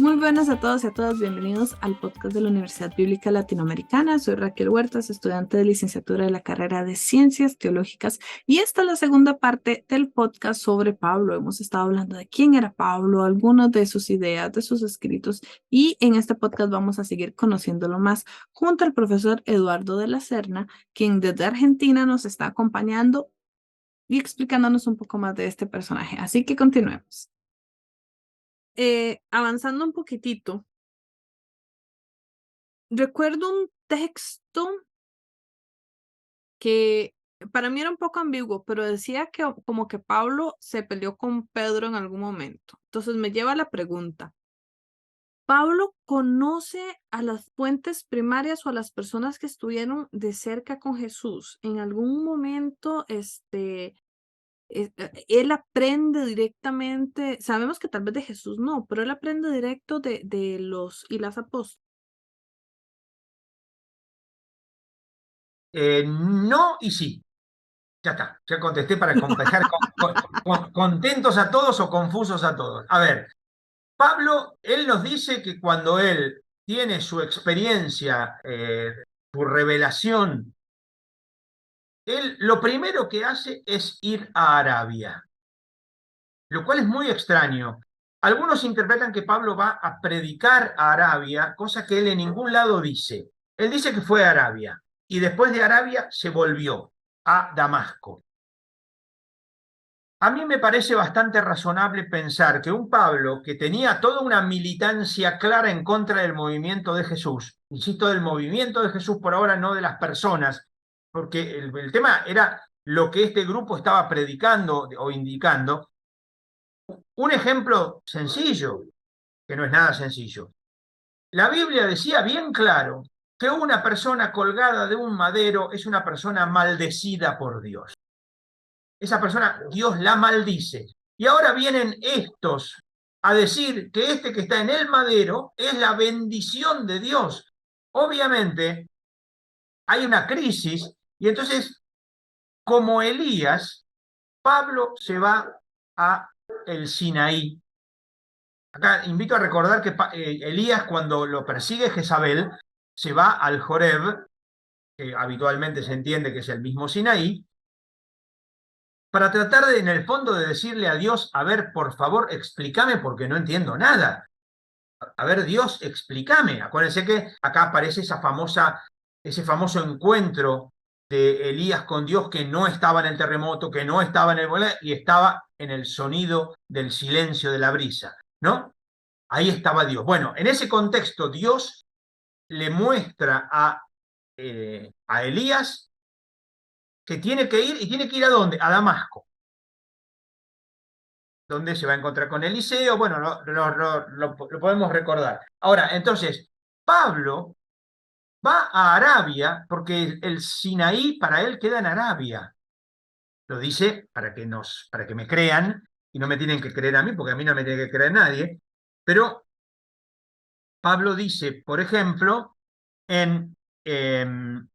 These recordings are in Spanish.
Muy buenas a todos y a todas, bienvenidos al podcast de la Universidad Bíblica Latinoamericana. Soy Raquel Huertas, estudiante de licenciatura de la carrera de Ciencias Teológicas, y esta es la segunda parte del podcast sobre Pablo. Hemos estado hablando de quién era Pablo, algunas de sus ideas, de sus escritos, y en este podcast vamos a seguir conociéndolo más junto al profesor Eduardo de la Serna, quien desde Argentina nos está acompañando y explicándonos un poco más de este personaje. Así que continuemos. Avanzando un poquitito, recuerdo un texto que para mí era un poco ambiguo, pero decía que como que Pablo se peleó con Pedro en algún momento. Entonces me lleva a la pregunta, ¿Pablo conoce a las fuentes primarias o a las personas que estuvieron de cerca con Jesús? En algún momento, él aprende directamente, sabemos que tal vez de Jesús no, pero él aprende directo de los y las apóstoles. No y sí. Ya está, ya contesté para dejar contentos a todos o confusos a todos. A ver, Pablo, él nos dice que cuando él tiene su experiencia, su revelación, él lo primero que hace es ir a Arabia, lo cual es muy extraño. Algunos interpretan que Pablo va a predicar a Arabia, cosa que él en ningún lado dice. Él dice que fue a Arabia y después de Arabia se volvió a Damasco. A mí me parece bastante razonable pensar que un Pablo que tenía toda una militancia clara en contra del movimiento de Jesús, insisto, del movimiento de Jesús por ahora, no de las personas, porque el tema era lo que este grupo estaba predicando o indicando. Un ejemplo sencillo, que no es nada sencillo. La Biblia decía bien claro que una persona colgada de un madero es una persona maldecida por Dios. Esa persona, Dios la maldice. Y ahora vienen estos a decir que este que está en el madero es la bendición de Dios. Obviamente hay una crisis y entonces, como Elías, Pablo se va a el Sinaí. Acá invito a recordar que Elías, cuando lo persigue Jezabel, se va al Joreb, que habitualmente se entiende que es el mismo Sinaí, para tratar de, en el fondo, de decirle a Dios, a ver, por favor, explícame porque no entiendo nada. A ver, Dios, explícame. Acuérdense que acá aparece ese famoso encuentro de Elías con Dios, que no estaba en el terremoto, que no estaba en el volcán, y estaba en el sonido del silencio de la brisa, ¿no? Ahí estaba Dios. Bueno, en ese contexto, Dios le muestra a Elías que tiene que ir, y tiene que ir ¿a dónde? A Damasco, donde se va a encontrar con Eliseo. Bueno, lo podemos recordar. Ahora, entonces, Pablo va a Arabia porque el Sinaí para él queda en Arabia. Lo dice para que me crean, y no me tienen que creer a mí, porque a mí no me tiene que creer nadie. Pero Pablo dice, por ejemplo, en, en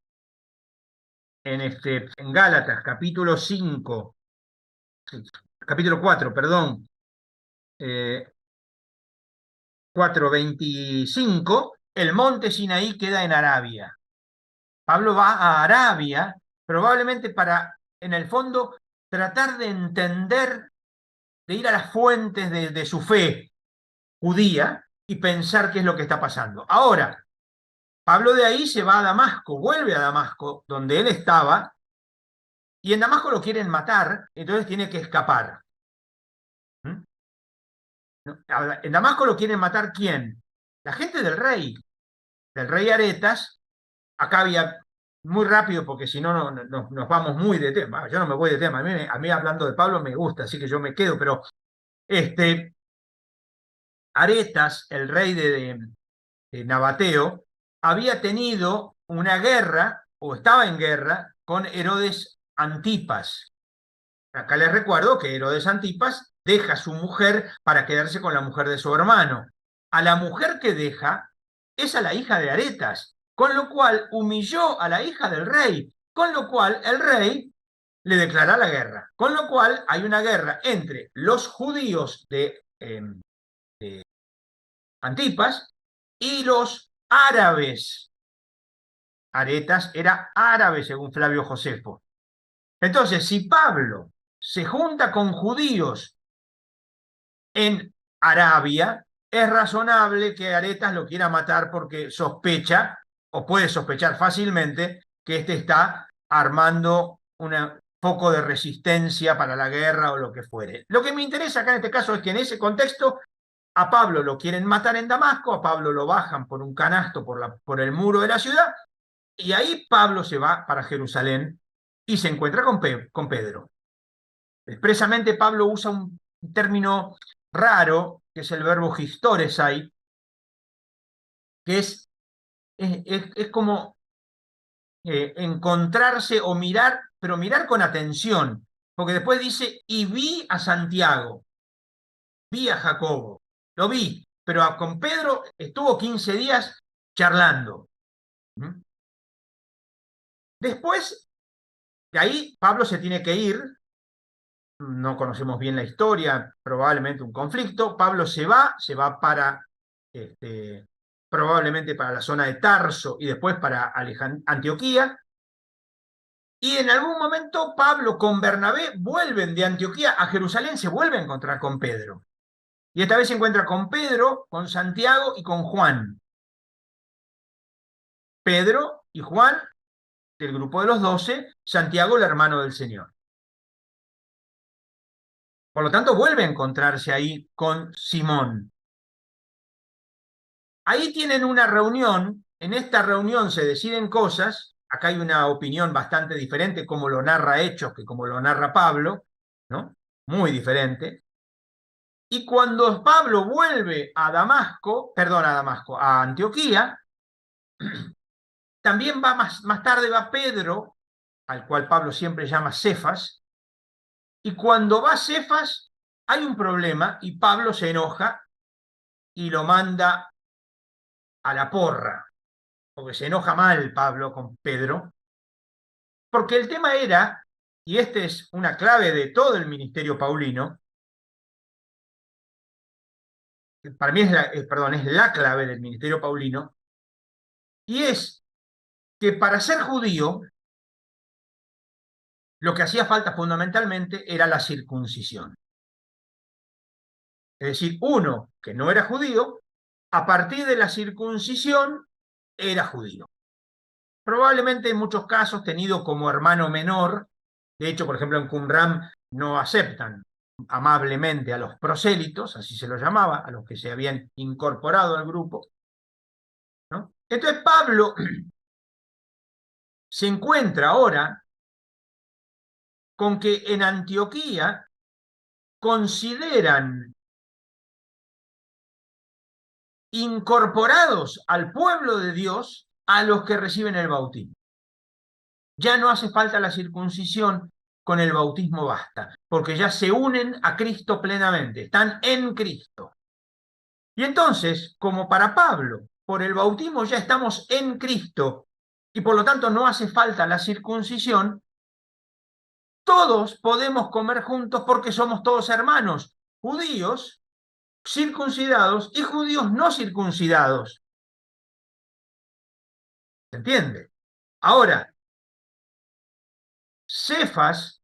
Gálatas, capítulo 5, capítulo 4, perdón, 4:25, el monte Sinaí queda en Arabia. Pablo va a Arabia probablemente para, en el fondo, tratar de entender, de ir a las fuentes de su fe judía y pensar qué es lo que está pasando. Ahora, Pablo de ahí se va a Damasco, vuelve a Damasco, donde él estaba, y en Damasco lo quieren matar, entonces tiene que escapar. ¿Mm? En Damasco lo quieren matar, ¿quién? La gente del rey Aretas. Acá había, muy rápido, porque si no, nos vamos muy de tema. Yo no me voy de tema. A mí hablando de Pablo me gusta, así que yo me quedo, pero Aretas, el rey de Nabateo, había tenido una guerra, o estaba en guerra, con Herodes Antipas. Acá les recuerdo que Herodes Antipas deja a su mujer para quedarse con la mujer de su hermano. A la mujer que deja es a la hija de Aretas, con lo cual humilló a la hija del rey, con lo cual el rey le declara la guerra. Con lo cual hay una guerra entre los judíos de Antipas, y los árabes. Aretas era árabe según Flavio Josefo. Entonces, si Pablo se junta con judíos en Arabia, es razonable que Aretas lo quiera matar porque sospecha, o puede sospechar fácilmente, que este está armando un foco de resistencia para la guerra o lo que fuere. Lo que me interesa acá en este caso es que en ese contexto a Pablo lo quieren matar en Damasco, a Pablo lo bajan por un canasto por el muro de la ciudad, y ahí Pablo se va para Jerusalén y se encuentra con Pedro. Expresamente Pablo usa un término raro, que es el verbo historesai, que es como encontrarse o mirar, pero mirar con atención, porque después dice, y vi a Santiago, vi a Jacobo, lo vi, pero con Pedro estuvo 15 días charlando. ¿Mm? Después, de ahí, Pablo se tiene que ir, no conocemos bien la historia, probablemente un conflicto. Pablo se va para, probablemente para la zona de Tarso y después para Antioquía. Y en algún momento Pablo con Bernabé vuelven de Antioquía a Jerusalén, se vuelve a encontrar con Pedro. Y esta vez se encuentra con Pedro, con Santiago y con Juan. Pedro y Juan, del grupo de los 12, Santiago, el hermano del Señor. Por lo tanto, vuelve a encontrarse ahí con Simón. Ahí tienen una reunión, en esta reunión se deciden cosas, acá hay una opinión bastante diferente como lo narra Hechos que como lo narra Pablo, ¿no? Muy diferente. Y cuando Pablo vuelve a Damasco, perdón, a Damasco, a Antioquía, también va más tarde va Pedro, al cual Pablo siempre llama Cefas, y cuando va Cefas hay un problema y Pablo se enoja y lo manda a la porra, porque se enoja mal Pablo con Pedro, porque el tema era, y esta es una clave de todo el ministerio paulino, para mí es la clave del ministerio paulino, y es que para ser judío, lo que hacía falta fundamentalmente era la circuncisión. Es decir, uno que no era judío, a partir de la circuncisión, era judío. Probablemente en muchos casos tenido como hermano menor, de hecho, por ejemplo, en Qumran no aceptan amablemente a los prosélitos, así se los llamaba, a los que se habían incorporado al grupo, ¿no? Entonces Pablo se encuentra ahora con que en Antioquía consideran incorporados al pueblo de Dios a los que reciben el bautismo. Ya no hace falta la circuncisión, con el bautismo basta, porque ya se unen a Cristo plenamente, están en Cristo. Y entonces, como para Pablo, por el bautismo ya estamos en Cristo y por lo tanto no hace falta la circuncisión, todos podemos comer juntos porque somos todos hermanos, judíos circuncidados y judíos no circuncidados. ¿Se entiende? Ahora, Cefas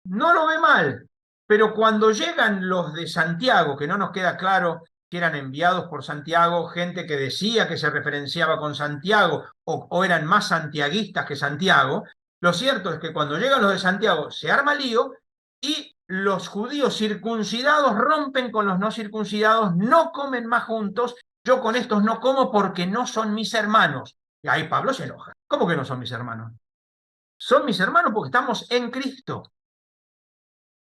no lo ve mal, pero cuando llegan los de Santiago, que no nos queda claro que eran enviados por Santiago, gente que decía que se referenciaba con Santiago o eran más santiaguistas que Santiago, lo cierto es que cuando llegan los de Santiago se arma lío y los judíos circuncidados rompen con los no circuncidados, no comen más juntos, yo con estos no como porque no son mis hermanos. Y ahí Pablo se enoja. ¿Cómo que no son mis hermanos? Son mis hermanos porque estamos en Cristo.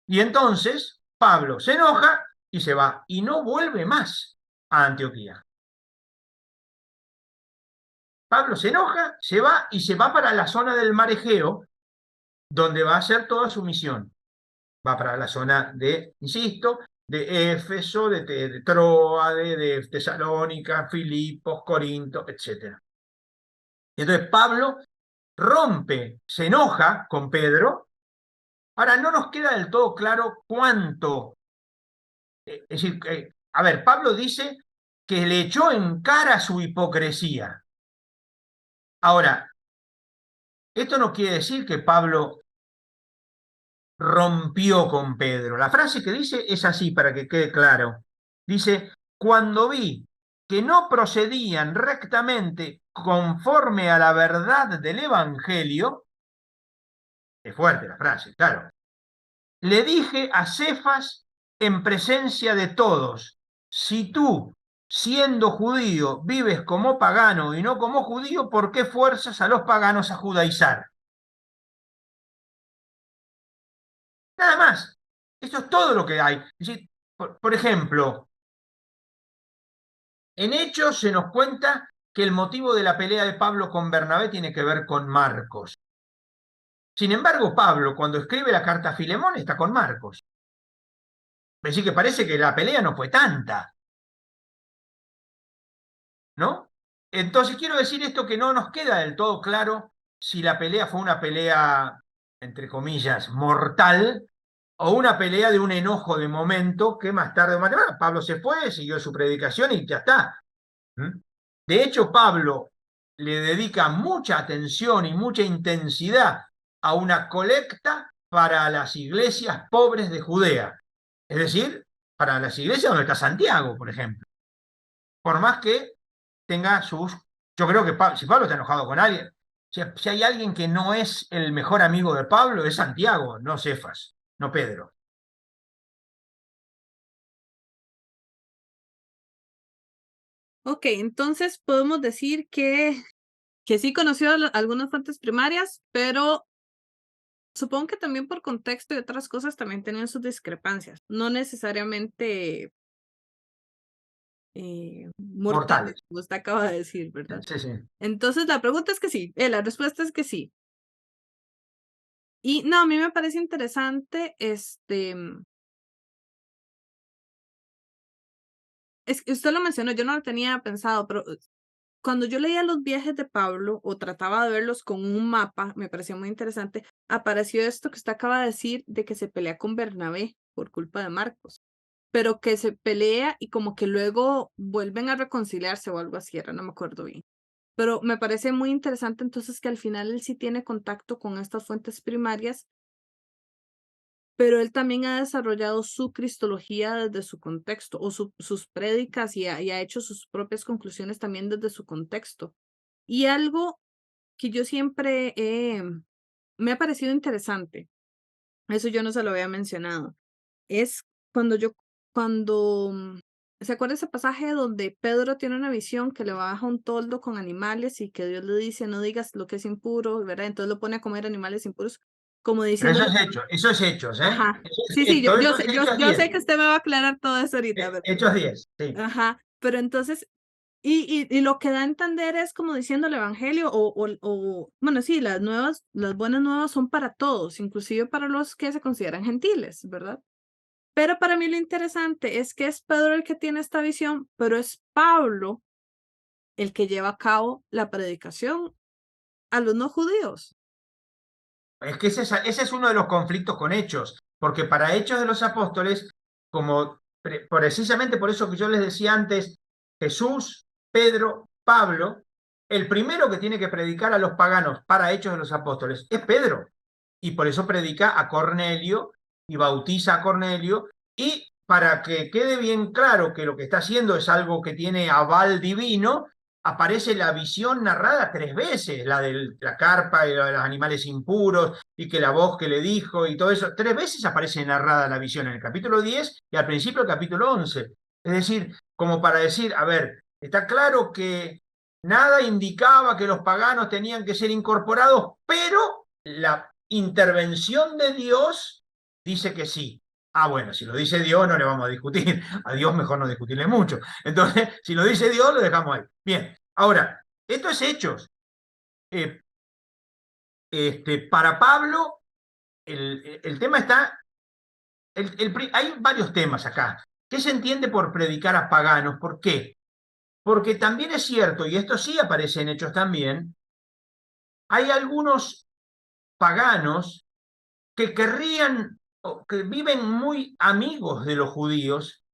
Y entonces Pablo se enoja y se va y no vuelve más a Antioquía. Pablo se enoja, se va y se va para la zona del mar Egeo, donde va a hacer toda su misión. Va para la zona de, insisto, de Éfeso, de Troade, de Tesalónica, Filipos, Corinto, etc. Entonces Pablo rompe, se enoja con Pedro. Ahora no nos queda del todo claro cuánto. Es decir, a ver, Pablo dice que le echó en cara su hipocresía. Ahora, esto no quiere decir que Pablo rompió con Pedro. La frase que dice es así para que quede claro. Dice, cuando vi que no procedían rectamente conforme a la verdad del Evangelio, es fuerte la frase, claro, le dije a Cefas en presencia de todos, si tú, siendo judío, vives como pagano y no como judío, ¿por qué fuerzas a los paganos a judaizar? Nada más. Esto es todo lo que hay. Es decir, por ejemplo, en Hechos se nos cuenta que el motivo de la pelea de Pablo con Bernabé tiene que ver con Marcos. Sin embargo, Pablo, cuando escribe la carta a Filemón, está con Marcos. Es decir, que parece que la pelea no fue tanta, ¿no? Entonces quiero decir esto, que no nos queda del todo claro si la pelea fue una pelea, entre comillas, mortal, o una pelea de un enojo de momento que más tarde o más temprano Pablo se fue, siguió su predicación y ya está. ¿Mm? De hecho, Pablo le dedica mucha atención y mucha intensidad a una colecta para las iglesias pobres de Judea. Es decir, para las iglesias donde está Santiago, por ejemplo. Por más que tenga sus... Yo creo que si Pablo está enojado con alguien, si hay alguien que no es el mejor amigo de Pablo, es Santiago, no Cefas, no Pedro. Ok, entonces podemos decir que sí conoció algunas fuentes primarias, pero supongo que también por contexto y otras cosas también tenían sus discrepancias, no necesariamente mortales, Mortales. como usted acaba de decir, ¿verdad? Sí, sí. Entonces la pregunta es que sí, la respuesta es que sí. Y no, a mí me parece interesante, es que usted lo mencionó, yo no lo tenía pensado, pero cuando yo leía los viajes de Pablo o trataba de verlos con un mapa, me pareció muy interesante, apareció esto que usted acaba de decir de que se pelea con Bernabé por culpa de Marcos, pero que se pelea y como que luego vuelven a reconciliarse o algo así, era, no me acuerdo bien. Pero me parece muy interesante entonces que al final él sí tiene contacto con estas fuentes primarias, pero él también ha desarrollado su cristología desde su contexto o sus prédicas y ha hecho sus propias conclusiones también desde su contexto. Y algo que yo siempre me ha parecido interesante, eso yo no se lo había mencionado, es cuando ¿se acuerda ese pasaje donde Pedro tiene una visión que le baja un toldo con animales y que Dios le dice, no digas lo que es impuro, ¿verdad? Entonces lo pone a comer animales impuros, como Pero diciéndole, eso es hechos, ¿eh? ajá, sí, sí, Todo eso sé, es Hechos yo 10. sé que usted me va a aclarar todo eso ahorita, ¿verdad? Hechos 10, sí. Ajá, pero entonces y lo que da a entender es como diciendo el evangelio bueno, sí, las buenas nuevas son para todos, inclusive para los que se consideran gentiles, ¿verdad? Pero para mí lo interesante es que es Pedro el que tiene esta visión, pero es Pablo el que lleva a cabo la predicación a los no judíos. Es que ese es uno de los conflictos con Hechos, porque para Hechos de los Apóstoles, como precisamente por eso que yo les decía antes, Jesús, Pedro, Pablo, el primero que tiene que predicar a los paganos para Hechos de los Apóstoles es Pedro, y por eso predica a Cornelio y bautiza a Cornelio, y para que quede bien claro que lo que está haciendo es algo que tiene aval divino, aparece la visión narrada 3 veces, la de la carpa y la de los animales impuros, y que la voz que le dijo y todo eso, 3 veces aparece narrada la visión, en el capítulo 10 y al principio del capítulo 11. Es decir, como para decir, a ver, está claro que nada indicaba que los paganos tenían que ser incorporados, pero la intervención de Dios dice que sí. Ah, bueno, si lo dice Dios no le vamos a discutir. A Dios mejor no discutirle mucho. Entonces, si lo dice Dios, lo dejamos ahí. Bien, ahora, esto es Hechos. Eh, para Pablo, el tema está, hay varios temas acá. ¿Qué se entiende por predicar a paganos? ¿Por qué? Porque también es cierto, y esto sí aparece en Hechos también, hay algunos paganos que querrían, o que viven muy amigos de los judíos,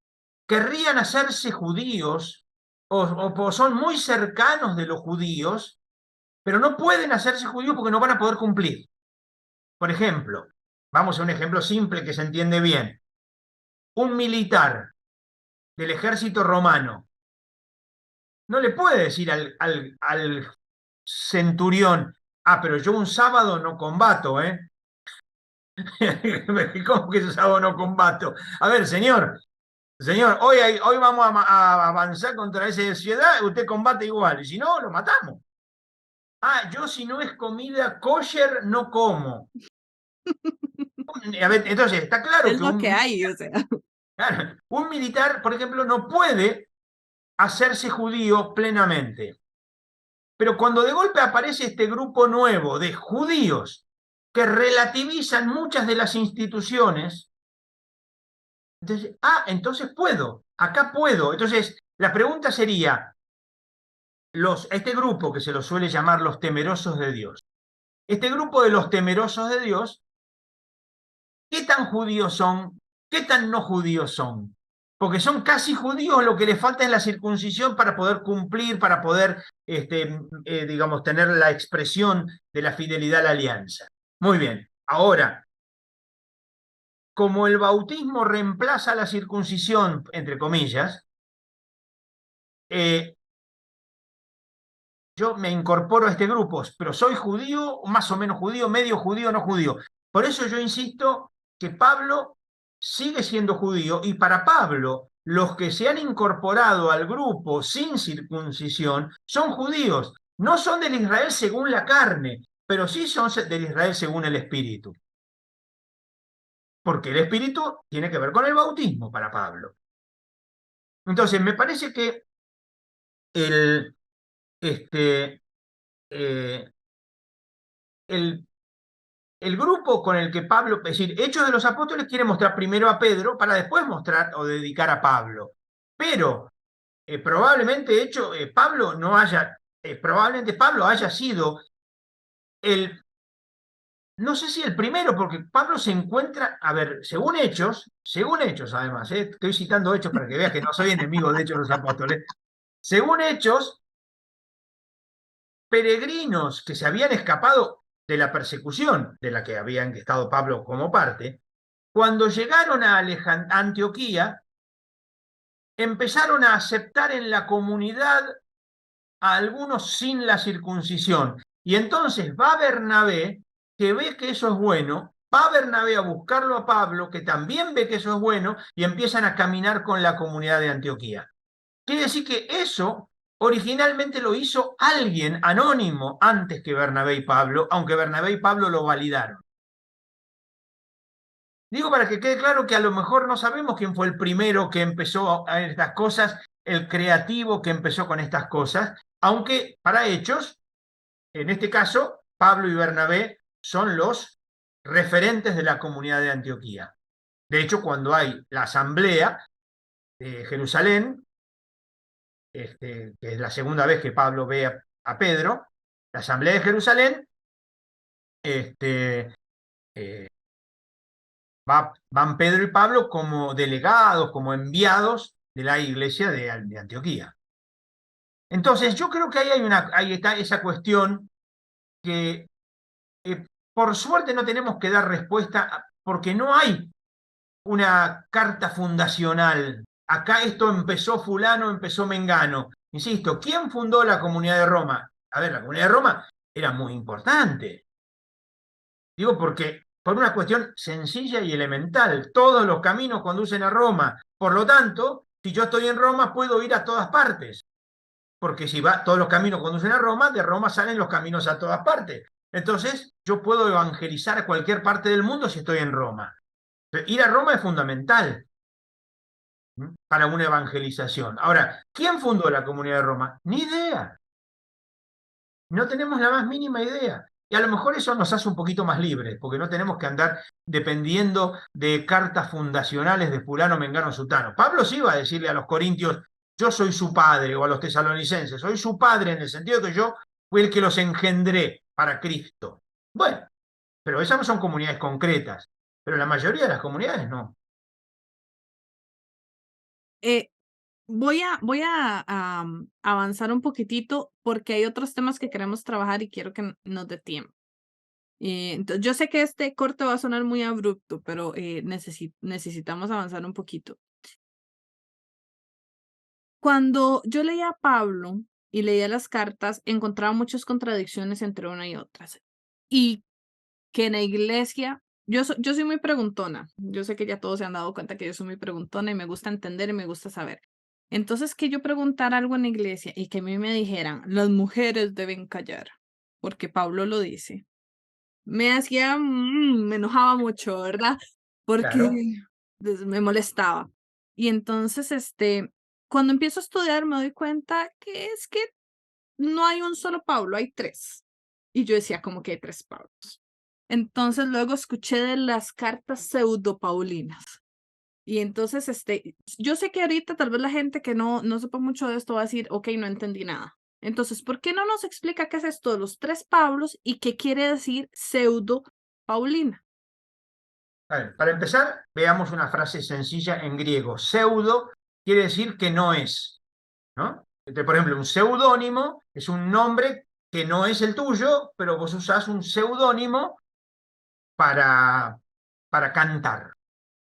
querrían hacerse judíos o son muy cercanos de los judíos, pero no pueden hacerse judíos porque no van a poder cumplir. Por ejemplo, vamos a un ejemplo simple que se entiende bien. Un militar del ejército romano no le puede decir al centurión, ah, pero yo un sábado no combato, ¿eh? ¿Cómo que ese sábado no combato? A ver, señor, hoy vamos a avanzar contra esa ciudad, usted combate igual, y si no, lo matamos. Ah, yo si no es comida kosher, no como. A ver, entonces, está claro Es que lo que hay, o sea. claro, un militar, por ejemplo, no puede hacerse judío plenamente. Pero cuando de golpe aparece este grupo nuevo de judíos que relativizan muchas de las instituciones, entonces, entonces puedo, acá puedo. Entonces, la pregunta sería, este grupo que se los suele llamar los temerosos de Dios, este grupo de los temerosos de Dios, ¿qué tan judíos son? ¿Qué tan no judíos son? Porque son casi judíos, lo que les falta es la circuncisión para poder cumplir, para poder, digamos, tener la expresión de la fidelidad a la alianza. Muy bien, ahora, como el bautismo reemplaza la circuncisión, entre comillas, eh, yo me incorporo a este grupo, pero soy judío, más o menos judío, medio judío, no judío. Por eso yo insisto que Pablo sigue siendo judío y para Pablo los que se han incorporado al grupo sin circuncisión son judíos. No son del Israel según la carne, pero sí son del Israel según el Espíritu. Porque el Espíritu tiene que ver con el bautismo para Pablo. Entonces, me parece que el, este, eh, el el grupo con el que Pablo, es decir, Hechos de los Apóstoles quiere mostrar primero a Pedro para después mostrar o dedicar a Pablo. Pero probablemente Pablo no haya, probablemente Pablo haya sido el, no sé si el primero, porque Pablo se encuentra, a ver, según Hechos además, estoy citando Hechos para que veas que no soy enemigo de Hechos de los Apóstoles, según Hechos, peregrinos que se habían escapado de la persecución de la que habían estado Pablo como parte, cuando llegaron a Antioquía, empezaron a aceptar en la comunidad a algunos sin la circuncisión. Y entonces va Bernabé, que ve que eso es bueno, va Bernabé a buscarlo a Pablo, que también ve que eso es bueno, y empiezan a caminar con la comunidad de Antioquía. Quiere decir que eso originalmente lo hizo alguien anónimo antes que Bernabé y Pablo, aunque Bernabé y Pablo lo validaron. Digo para que quede claro que a lo mejor no sabemos quién fue el primero que empezó a estas cosas, el creativo que empezó con estas cosas, aunque para hechos, en este caso, Pablo y Bernabé son los referentes de la comunidad de Antioquía. De hecho, cuando hay la asamblea de Jerusalén, que es la segunda vez que Pablo ve a Pedro, la asamblea de Jerusalén, este, eh, van Pedro y Pablo como delegados, como enviados de la iglesia de Antioquía. Entonces, yo creo que ahí está esa cuestión que por suerte no tenemos que dar respuesta porque no hay una carta fundacional. Acá esto empezó fulano, empezó Mengano. Insisto, ¿quién fundó la Comunidad de Roma? A ver, la Comunidad de Roma era muy importante. Digo porque por una cuestión sencilla y elemental, todos los caminos conducen a Roma. Por lo tanto, si yo estoy en Roma, puedo ir a todas partes. Porque si todos los caminos conducen a Roma, de Roma salen los caminos a todas partes. Entonces, yo puedo evangelizar a cualquier parte del mundo si estoy en Roma. Ir a Roma es fundamental para una evangelización. Ahora, ¿quién fundó la Comunidad de Roma? Ni idea. No tenemos la más mínima idea. Y a lo mejor eso nos hace un poquito más libres, porque no tenemos que andar dependiendo de cartas fundacionales de fulano, mengano, sutano. Pablo sí iba a decirle a los corintios, yo soy su padre, o a los tesalonicenses, soy su padre en el sentido que yo fui el que los engendré para Cristo. Bueno, pero esas no son comunidades concretas, pero la mayoría de las comunidades no. Eh, voy a, avanzar un poquitito porque hay otros temas que queremos trabajar y quiero que nos dé tiempo. Entonces, yo sé que este corte va a sonar muy abrupto, pero necesitamos avanzar un poquito. Cuando yo leía a Pablo y leía las cartas, encontraba muchas contradicciones entre una y otras. Y que en la iglesia, yo soy muy preguntona. Yo sé que ya todos se han dado cuenta que yo soy muy preguntona y me gusta entender y me gusta saber. Entonces, que yo preguntara algo en la iglesia y que a mí me dijeran, las mujeres deben callar, porque Pablo lo dice, me hacía, me enojaba mucho, ¿verdad? Porque Claro. me molestaba. Y entonces, cuando empiezo a estudiar me doy cuenta que es que no hay un solo Pablo, hay tres. Y yo decía como que hay tres Pablos. Entonces luego escuché de las cartas pseudo-paulinas. Y entonces, yo sé que ahorita tal vez la gente que no sepa mucho de esto va a decir, ok, no entendí nada. Entonces, ¿por qué no nos explica qué es esto de los tres Pablos y qué quiere decir pseudo-paulina? A ver, para empezar, veamos una frase sencilla en griego. Pseudo quiere decir que no es, ¿no? Entonces, por ejemplo, un seudónimo es un nombre que no es el tuyo, pero vos usás un seudónimo para, para cantar.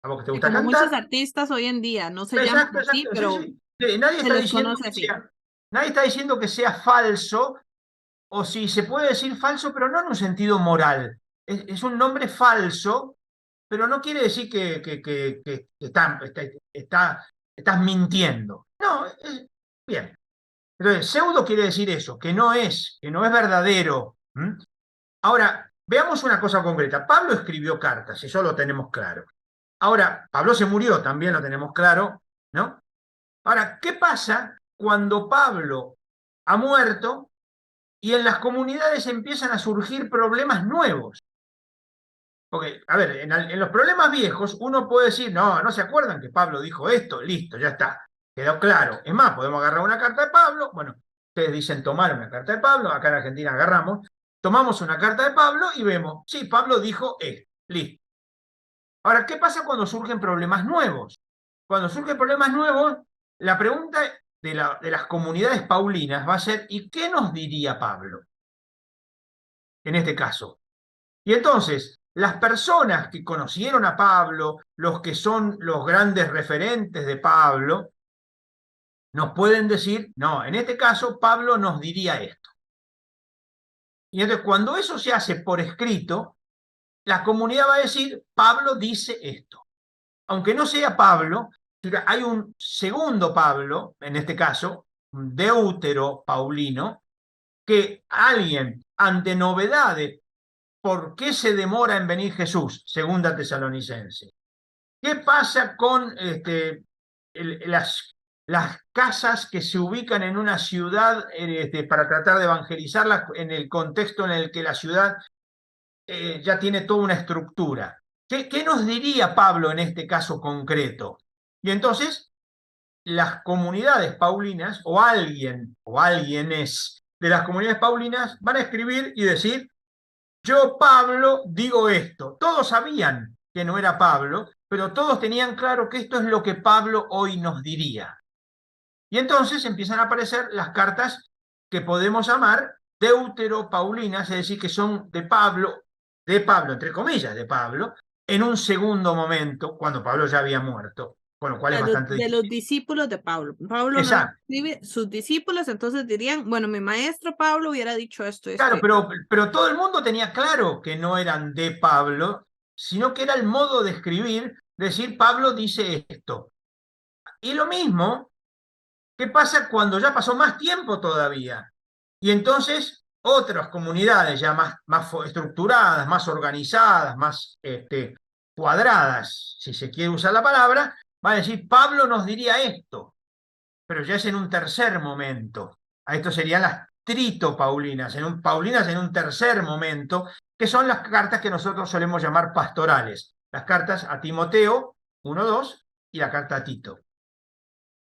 ¿A vos que te Que gusta como muchos cantar? artistas hoy en día no se llaman Exacto, así, exacto, sí, pero sí. Nadie se está les diciendo conoce que así. sea, nadie está diciendo que sea falso, o si se puede decir falso, pero no en un sentido moral. Es un nombre falso, pero no quiere decir que estás mintiendo. No, bien. Entonces, pseudo quiere decir eso, que no es verdadero. ¿Mm? Ahora, veamos una cosa concreta. Pablo escribió cartas, eso lo tenemos claro. Ahora, Pablo se murió, también lo tenemos claro, ¿no? Ahora, ¿qué pasa cuando Pablo ha muerto y en las comunidades empiezan a surgir problemas nuevos? Porque, a ver, en los problemas viejos uno puede decir, no, no se acuerdan que Pablo dijo esto, listo, ya está, quedó claro. Es más, podemos agarrar una carta de Pablo, bueno, ustedes dicen tomar una carta de Pablo, acá en Argentina agarramos, tomamos una carta de Pablo y vemos, sí, Pablo dijo esto, listo. Ahora, ¿qué pasa cuando surgen problemas nuevos? Cuando surgen problemas nuevos, la pregunta de las comunidades paulinas va a ser, ¿y qué nos diría Pablo en este caso? Y entonces, las personas que conocieron a Pablo, los que son los grandes referentes de Pablo, nos pueden decir, no, en este caso Pablo nos diría esto. Y entonces, cuando eso se hace por escrito, la comunidad va a decir, Pablo dice esto. Aunque no sea Pablo, hay un segundo Pablo, en este caso, un deutero paulino, que alguien ante novedades, ¿por qué se demora en venir Jesús? Segunda Tesalonicense. ¿Qué pasa con las casas que se ubican en una ciudad para tratar de evangelizarlas en el contexto en el que la ciudad ya tiene toda una estructura? ¿Qué nos diría Pablo en este caso concreto? Y entonces las comunidades paulinas o alguienes de las comunidades paulinas van a escribir y decir, yo Pablo digo esto. Todos sabían que no era Pablo, pero todos tenían claro que esto es lo que Pablo hoy nos diría. Y entonces empiezan a aparecer las cartas que podemos llamar deuteropaulinas, es decir, que son de Pablo, entre comillas, de Pablo, en un segundo momento, cuando Pablo ya había muerto, con lo cual es bastante De los difícil. discípulos de Pablo. Pablo no lo Exacto. escribe, sus discípulos entonces dirían, bueno, mi maestro Pablo hubiera dicho esto, esto Claro, y pero todo el mundo tenía claro que no eran de Pablo, sino que era el modo de escribir, decir Pablo dice esto. Y lo mismo, ¿qué pasa cuando ya pasó más tiempo todavía? Y entonces otras comunidades ya más estructuradas, más organizadas, más cuadradas, si se quiere usar la palabra, van a decir, Pablo nos diría esto, pero ya es en un tercer momento. A esto serían las tritopaulinas, paulinas en un tercer momento, que son las cartas que nosotros solemos llamar pastorales. Las cartas a Timoteo 1-2 y la carta a Tito,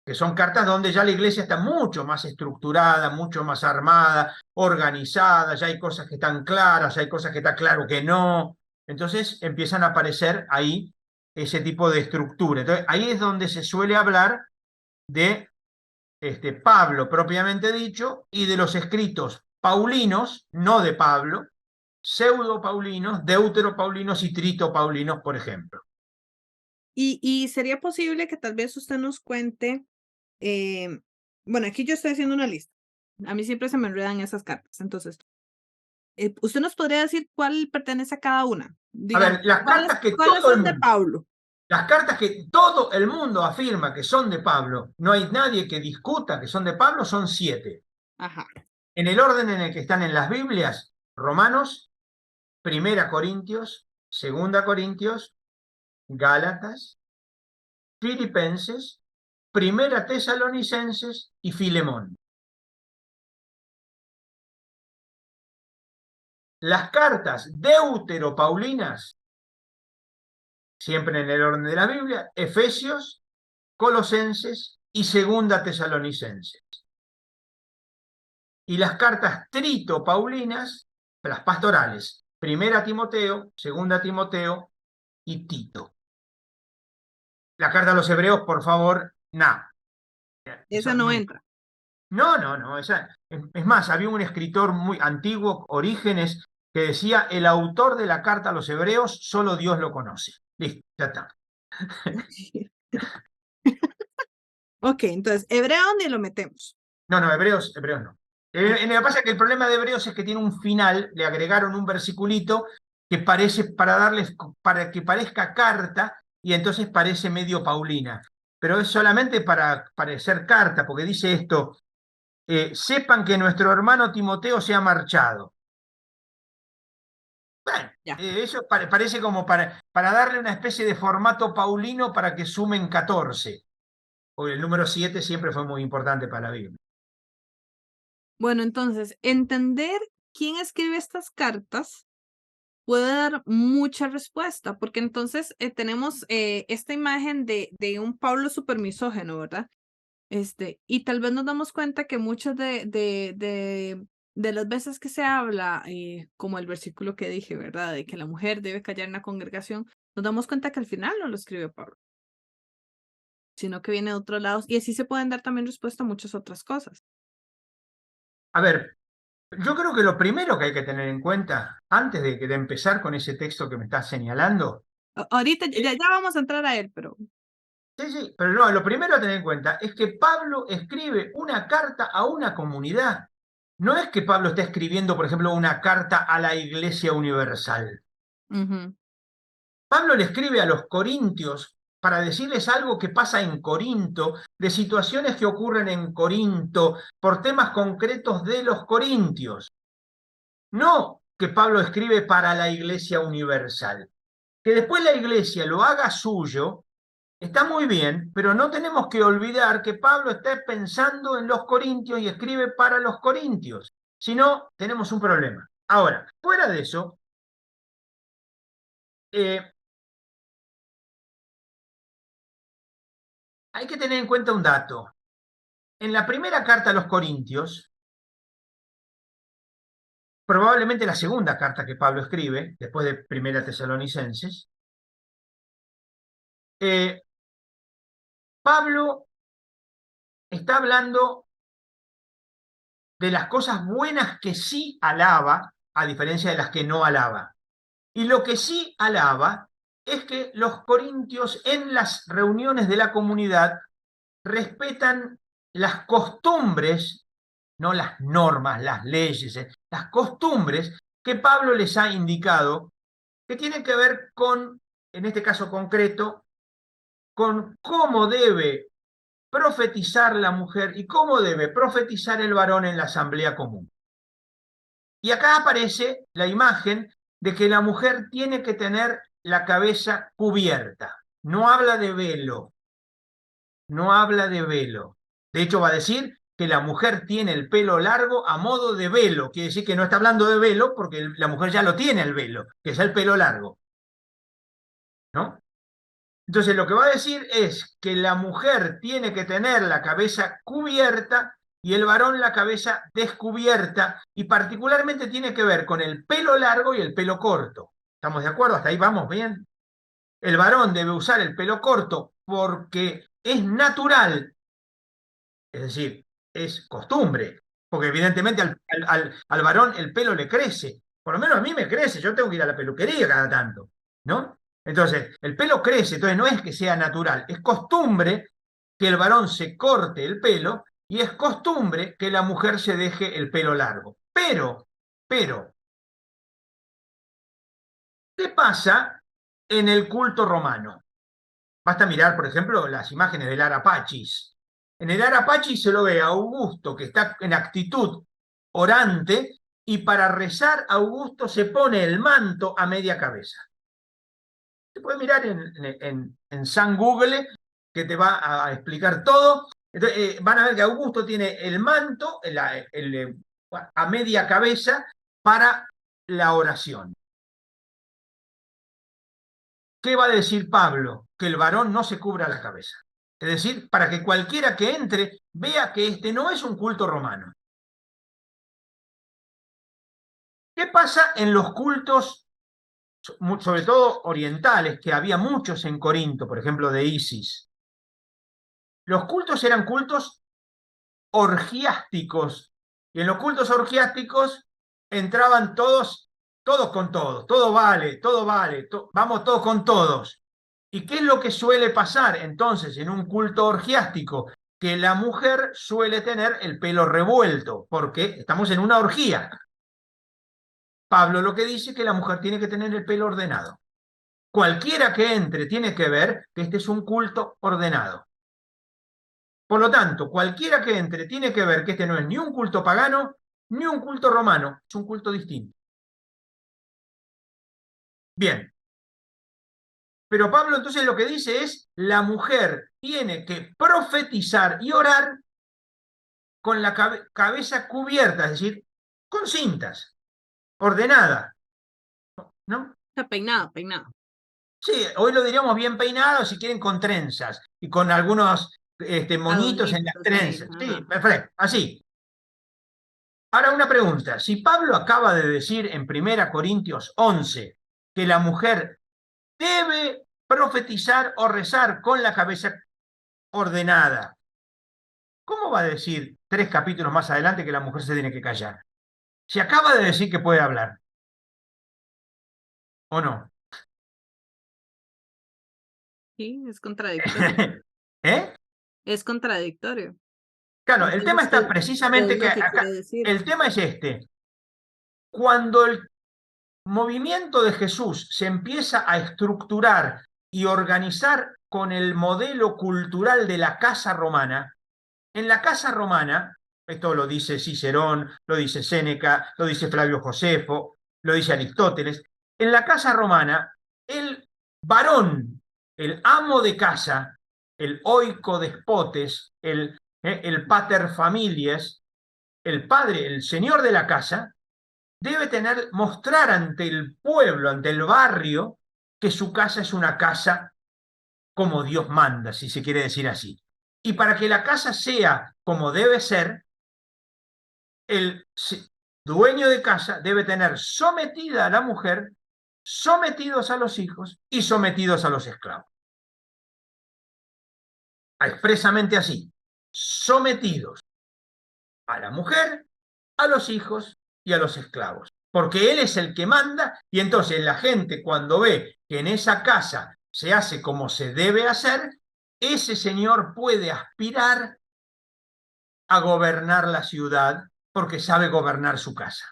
que son cartas donde ya la iglesia está mucho más estructurada, mucho más armada, organizada, ya hay cosas que están claras, ya hay cosas que está claro que no. Entonces empiezan a aparecer ahí ese tipo de estructura. Entonces ahí es donde se suele hablar de Pablo propiamente dicho, y de los escritos paulinos, no de Pablo, pseudo-paulinos, deutero-paulinos y trito-paulinos, por ejemplo. Y sería posible que tal vez usted nos cuente, bueno, aquí yo estoy haciendo una lista. A mí siempre se me enredan esas cartas. Entonces, ¿usted nos podría decir cuál pertenece a cada una? A Digamos, ver, las cartas que ¿cuáles todo el son de mundo, Pablo? las cartas que todo el mundo afirma que son de Pablo, no hay nadie que discuta que son de Pablo, son 7. Ajá. En el orden en el que están en las Biblias: Romanos, Primera Corintios, Segunda Corintios, Gálatas, Filipenses, Primera Tesalonicenses y Filemón. Las cartas deuteropaulinas, siempre en el orden de la Biblia: Efesios, Colosenses y Segunda Tesalonicenses. Y las cartas tritopaulinas, las pastorales: Primera Timoteo, Segunda Timoteo y Tito. La carta a los hebreos, por favor, nada. Esa no entra. No, no, no. Es más, había un escritor muy antiguo, Orígenes, que decía: el autor de la carta a los hebreos, solo Dios lo conoce. Listo, ya está. Ok, entonces, hebreo ni lo metemos. No, no, hebreos no. Ok. Lo que pasa es que el problema de Hebreos es que tiene un final, le agregaron un versiculito que parece para que parezca carta, y entonces parece medio Paulina. Pero es solamente para parecer carta, porque dice esto: sepan que nuestro hermano Timoteo se ha marchado. Bueno, Ya. eso parece como para darle una especie de formato paulino para que sumen 14. Porque el número 7 siempre fue muy importante para la Biblia. Bueno, entonces, entender quién escribe estas cartas puede dar mucha respuesta, porque entonces tenemos esta imagen de un Pablo súper misógeno, ¿verdad? Y tal vez nos damos cuenta que muchas de las veces que se habla, como el versículo que dije, ¿verdad? De que la mujer debe callar en la congregación, nos damos cuenta que al final no lo escribió Pablo, sino que viene de otros lados, y así se pueden dar también respuesta a muchas otras cosas. A ver, yo creo que lo primero que hay que tener en cuenta, antes de empezar con ese texto que me estás señalando, Ahorita eh, ya vamos a entrar a él, pero sí, sí, pero no, lo primero a tener en cuenta es que Pablo escribe una carta a una comunidad. No es que Pablo esté escribiendo, por ejemplo, una carta a la Iglesia Universal. ujú, Pablo le escribe a los corintios para decirles algo que pasa en Corinto, de situaciones que ocurren en Corinto, por temas concretos de los corintios. No que Pablo escribe para la Iglesia Universal. Que después la Iglesia lo haga suyo, está muy bien, pero no tenemos que olvidar que Pablo está pensando en los corintios y escribe para los corintios. Si no, tenemos un problema. Ahora, fuera de eso, eh, hay que tener en cuenta un dato. En la primera carta a los corintios, probablemente la segunda carta que Pablo escribe, después de Primera Tesalonicenses, eh, Pablo está hablando de las cosas buenas que sí alaba, a diferencia de las que no alaba. Y lo que sí alaba es que los corintios en las reuniones de la comunidad respetan las costumbres, no las normas, las leyes, las costumbres que Pablo les ha indicado, que tienen que ver con, en este caso concreto, con cómo debe profetizar la mujer y cómo debe profetizar el varón en la asamblea común. Y acá aparece la imagen de que la mujer tiene que tener la cabeza cubierta. No habla de velo, no habla de velo. De hecho, va a decir que la mujer tiene el pelo largo a modo de velo. Quiere decir que no está hablando de velo porque la mujer ya lo tiene el velo, que es el pelo largo, ¿no? Entonces, lo que va a decir es que la mujer tiene que tener la cabeza cubierta y el varón la cabeza descubierta, y particularmente tiene que ver con el pelo largo y el pelo corto. ¿Estamos de acuerdo? ¿Hasta ahí vamos bien? El varón debe usar el pelo corto porque es natural Es decir, es costumbre, porque evidentemente al varón el pelo le crece, por lo menos a mí me crece, yo tengo que ir a la peluquería cada tanto, ¿no? Entonces, el pelo crece, entonces no es que sea natural, es costumbre que el varón se corte el pelo y es costumbre que la mujer se deje el pelo largo. Pero, ¿qué pasa en el culto romano? Basta mirar, por ejemplo, las imágenes del Ara Pacis. En el Ara Pacis se lo ve a Augusto, que está en actitud orante, y para rezar Augusto se pone el manto a media cabeza. Se puede mirar en San Google, que te va a explicar todo. Entonces, van a ver que Augusto tiene el manto a media cabeza para la oración. ¿Qué va a decir Pablo? Que el varón no se cubra la cabeza. Es decir, para que cualquiera que entre vea que este no es un culto romano. ¿Qué pasa en los cultos, sobre todo orientales, que había muchos en Corinto, por ejemplo, de Isis? Los cultos eran cultos orgiásticos, y en los cultos orgiásticos entraban todos con todos, todo vale, vamos todos con todos. ¿Y qué es lo que suele pasar entonces en un culto orgiástico? Que la mujer suele tener el pelo revuelto, porque estamos en una orgía. Pablo lo que dice es que la mujer tiene que tener el pelo ordenado. Cualquiera que entre tiene que ver que este es un culto ordenado. Por lo tanto, cualquiera que entre tiene que ver que este no es ni un culto pagano ni un culto romano, es un culto distinto. Bien, pero Pablo entonces lo que dice es, la mujer tiene que profetizar y orar con la cabeza cubierta, es decir, con cintas, ordenada, ¿no? Está peinado, peinado. Sí, hoy lo diríamos bien peinado, si quieren con trenzas y con algunos moñitos en las Adornitos ahí. trenzas. Sí, Ajá. perfecto, así. Ahora una pregunta, si Pablo acaba de decir en 1 Corintios 11 que la mujer debe profetizar o rezar con la cabeza ordenada, ¿cómo va a decir 3 capítulos más adelante que la mujer se tiene que callar? Si acaba de decir que puede hablar, ¿o no? Sí, es contradictorio. ¿Eh? Es contradictorio. Claro, el tema Entonces, está ¿qué precisamente es que lo que acá, quiere decir? el tema es este. Cuando el movimiento de Jesús se empieza a estructurar y organizar con el modelo cultural de la casa romana, en la casa romana, esto lo dice Cicerón, lo dice Séneca, lo dice Flavio Josefo, lo dice Aristóteles, en la casa romana, el varón, el amo de casa, el oiko despotes, el pater familias, el padre, el señor de la casa, debe mostrar ante el pueblo, ante el barrio, que su casa es una casa como Dios manda, si se quiere decir así. Y para que la casa sea como debe ser, el dueño de casa debe tener sometida a la mujer, sometidos a los hijos y sometidos a los esclavos. Expresamente así, sometidos a la mujer, a los hijos y a los esclavos. Porque él es el que manda y entonces la gente cuando ve que en esa casa se hace como se debe hacer, ese señor puede aspirar a gobernar la ciudad porque sabe gobernar su casa.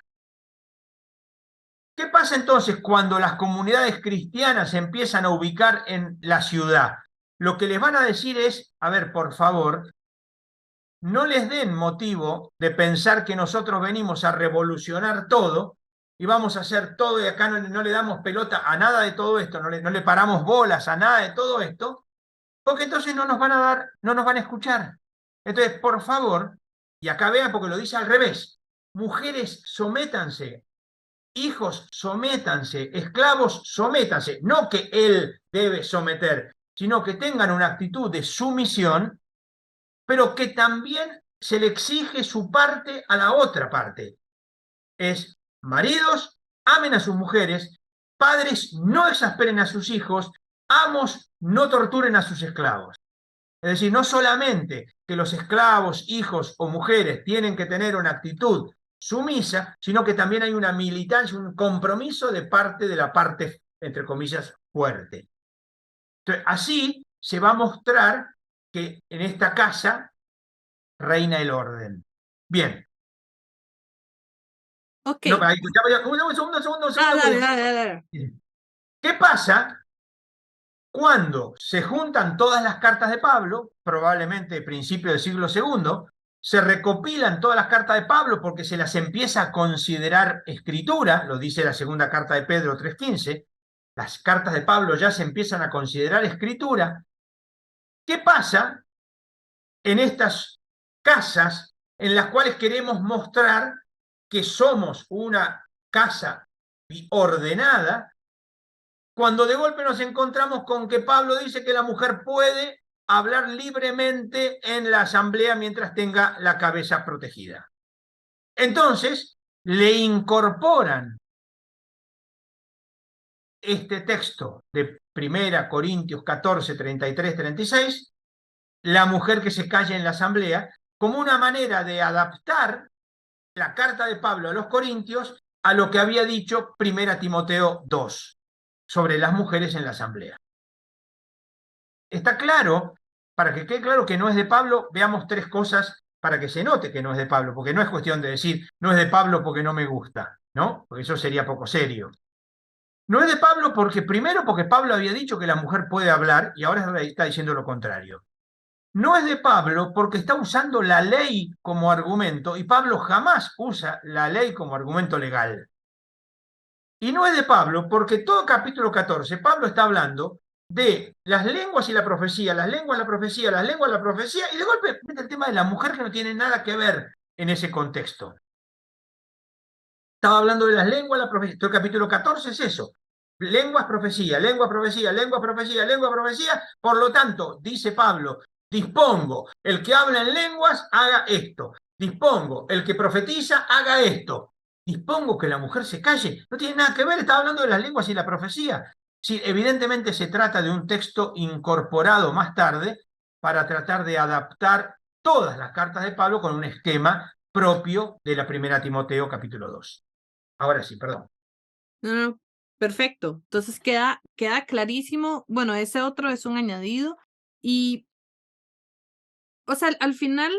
¿Qué pasa entonces cuando las comunidades cristianas se empiezan a ubicar en la ciudad? Lo que les van a decir es, a ver, por favor, no les den motivo de pensar que nosotros venimos a revolucionar todo y vamos a hacer todo y acá no le damos pelota a nada de todo esto, no le paramos bolas a nada de todo esto, porque entonces no nos van a dar, no nos van a escuchar. Entonces, por favor, y acá vean porque lo dice al revés, mujeres sométanse, hijos sométanse, esclavos sométanse, no que él debe someter, sino que tengan una actitud de sumisión, pero que también se le exige su parte a la otra parte. Es, maridos, amen a sus mujeres, padres, no exasperen a sus hijos, amos, no torturen a sus esclavos. Es decir, no solamente que los esclavos, hijos o mujeres tienen que tener una actitud sumisa, sino que también hay una militancia, un compromiso de parte de la parte, entre comillas, fuerte. Entonces, así se va a mostrar que en esta casa reina el orden. Bien. Ok. No, ahí, un segundo, Dale, dale, dale. ¿qué pasa cuando se juntan todas las cartas de Pablo, probablemente principio del siglo segundo, se recopilan todas las cartas de Pablo porque se las empieza a considerar escritura, lo dice la segunda carta de Pedro 3:15, las cartas de Pablo ya se empiezan a considerar escritura? ¿Qué pasa en estas casas en las cuales queremos mostrar que somos una casa ordenada, cuando de golpe nos encontramos con que Pablo dice que la mujer puede hablar libremente en la asamblea mientras tenga la cabeza protegida? Entonces, le incorporan este texto de 1 Corintios 14, 33, 36, la mujer que se calle en la asamblea, como una manera de adaptar la carta de Pablo a los Corintios a lo que había dicho 1 Timoteo 2 sobre las mujeres en la asamblea. Está claro, para que quede claro que no es de Pablo, veamos tres cosas para que se note que no es de Pablo, porque no es cuestión de decir, no es de Pablo porque no me gusta, ¿no? Porque eso sería poco serio. No es de Pablo porque, primero, porque Pablo había dicho que la mujer puede hablar y ahora está diciendo lo contrario. No es de Pablo porque está usando la ley como argumento y Pablo jamás usa la ley como argumento legal. Y no es de Pablo porque todo capítulo 14 Pablo está hablando de las lenguas y la profecía, las lenguas, la profecía, las lenguas, la profecía, y de golpe mete el tema de la mujer que no tiene nada que ver en ese contexto. Estaba hablando de las lenguas, la profecía. Todo el capítulo 14 es eso. Lenguas, profecía, lengua, profecía, lengua, profecía, lengua, profecía. Por lo tanto, dice Pablo, dispongo, el que habla en lenguas, haga esto. Dispongo, el que profetiza, haga esto. Dispongo que la mujer se calle. No tiene nada que ver, estaba hablando de las lenguas y la profecía. Sí, evidentemente se trata de un texto incorporado más tarde para tratar de adaptar todas las cartas de Pablo con un esquema propio de la primera Timoteo capítulo 2. Ahora sí, perdón. No, no, perfecto. Entonces queda clarísimo. Bueno, ese otro es un añadido. Y, o sea, al final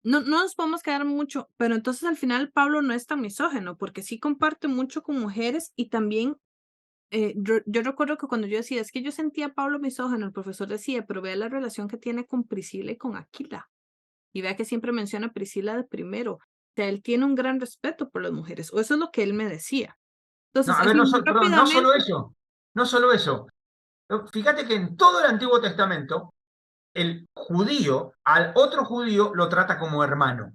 no nos podemos quedar mucho, pero entonces al final Pablo no es tan misógeno, porque sí comparte mucho con mujeres y también yo recuerdo que cuando yo decía, es que yo sentía a Pablo misógino, el profesor decía, pero vea la relación que tiene con Priscila y con Aquila. Y vea que siempre menciona a Priscila de primero. O sea, él tiene un gran respeto por las mujeres, o eso es lo que él me decía. No, Entonces, a ver, así no, muy perdón, no solo rápidamente, eso, no solo eso. Fíjate que en todo el Antiguo Testamento, el judío al otro judío lo trata como hermano.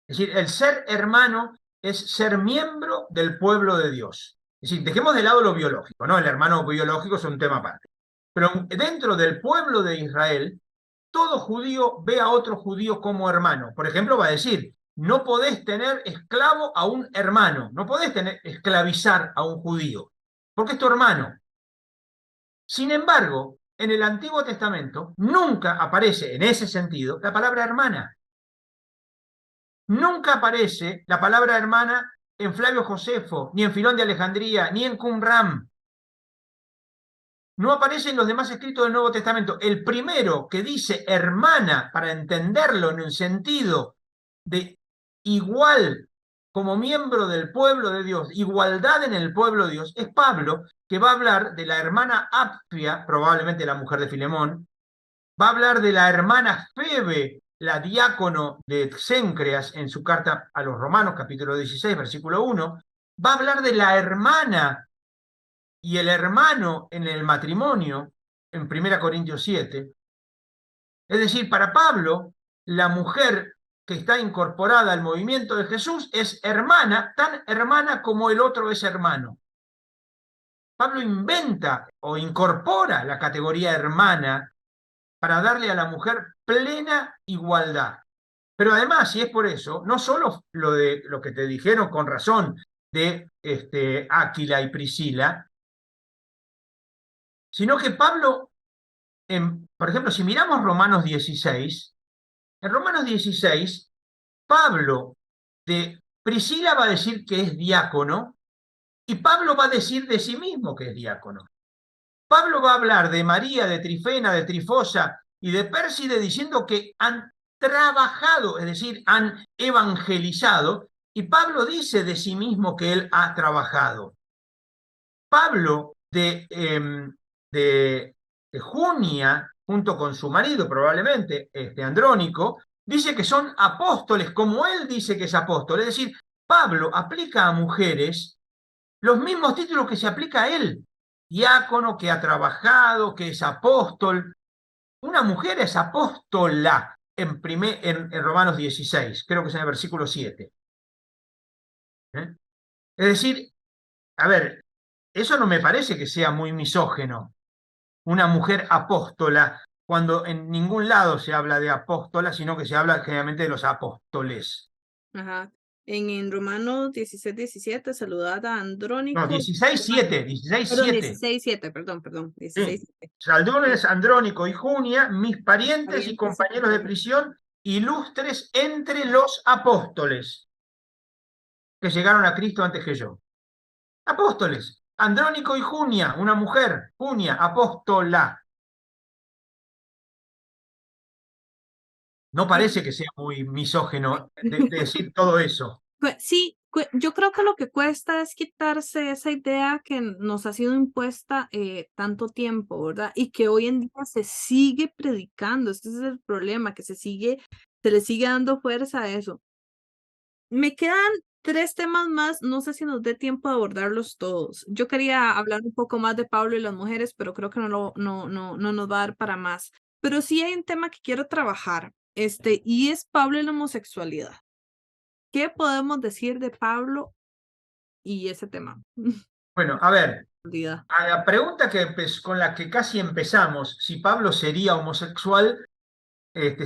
Es decir, el ser hermano es ser miembro del pueblo de Dios. Es decir, dejemos de lado lo biológico, ¿no? El hermano biológico es un tema aparte. Pero dentro del pueblo de Israel, todo judío ve a otro judío como hermano. Por ejemplo, va a decir, no podés tener esclavo a un hermano, no podés esclavizar a un judío, porque es tu hermano. Sin embargo, en el Antiguo Testamento nunca aparece en ese sentido la palabra hermana. Nunca aparece la palabra hermana en Flavio Josefo, ni en Filón de Alejandría, ni en Qumran. No aparece en los demás escritos del Nuevo Testamento. El primero que dice hermana, para entenderlo en el sentido de igual como miembro del pueblo de Dios, igualdad en el pueblo de Dios, es Pablo, que va a hablar de la hermana Apfia, probablemente la mujer de Filemón, va a hablar de la hermana Febe, la diácono de Cencreas, en su carta a los Romanos, capítulo 16, versículo 1, va a hablar de la hermana y el hermano en el matrimonio, en 1 Corintios 7. Es decir, para Pablo, la mujer que está incorporada al movimiento de Jesús es hermana, tan hermana como el otro es hermano. Pablo inventa o incorpora la categoría hermana para darle a la mujer plena igualdad. Pero además, si es por eso, no solo lo que te dijeron con razón de Áquila y Priscila, sino que Pablo por ejemplo, si miramos Romanos 16, en Romanos 16, Pablo de Priscila va a decir que es diácono y Pablo va a decir de sí mismo que es diácono. Pablo va a hablar de María, de Trifena, de Trifosa y de Pérside diciendo que han trabajado, es decir, han evangelizado, y Pablo dice de sí mismo que él ha trabajado. Pablo de Junia, junto con su marido probablemente, Andrónico, dice que son apóstoles, como él dice que es apóstol. Es decir, Pablo aplica a mujeres los mismos títulos que se aplica a él. Diácono, que ha trabajado, que es apóstol. Una mujer es apóstola en Romanos 16, creo que es en el versículo 7. ¿Eh? Es decir, a ver, eso no me parece que sea muy misógeno. Una mujer apóstola, cuando en ningún lado se habla de apóstola, sino que se habla generalmente de los apóstoles. Ajá. En Romanos 16:17, saludad a No, Andrónico. 16:7, 16:7. Perdón, 16:7, perdón, Sí. 16:7. Saldones, Andrónico y Junia, mis parientes y Parientes y compañeros de compañeros. prisión, ilustres entre los apóstoles que llegaron a Cristo antes que yo. Apóstoles. Andrónico y Junia, una mujer, Junia, apóstola. No Y parece que sea muy misógeno de decir todo eso. sí, yo creo que lo que cuesta es quitarse esa idea que nos ha sido impuesta tanto tiempo, ¿verdad? Y que hoy en día se sigue predicando. Este es el problema, que se le sigue dando fuerza a eso. Me quedan 3 temas más, no sé si nos dé tiempo de abordarlos todos. Yo quería hablar un poco más de Pablo y las mujeres, pero creo que no nos va a dar para más. Pero sí hay un tema que quiero trabajar, y es Pablo y la homosexualidad. ¿Qué podemos decir de Pablo y ese tema? Bueno, a ver, Olvida. a la pregunta con la que casi empezamos, si Pablo sería homosexual,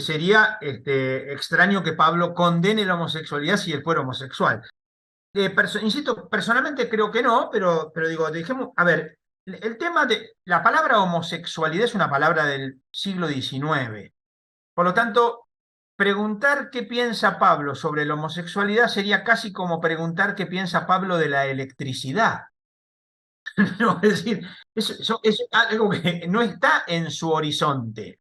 sería extraño que Pablo condene la homosexualidad si él fuera homosexual. Insisto, personalmente creo que no, pero digo, dejemos, a ver, el tema de la palabra homosexualidad es una palabra del siglo XIX. Por lo tanto, preguntar qué piensa Pablo sobre la homosexualidad sería casi como preguntar qué piensa Pablo de la electricidad. No, es decir, es algo que no está en su horizonte.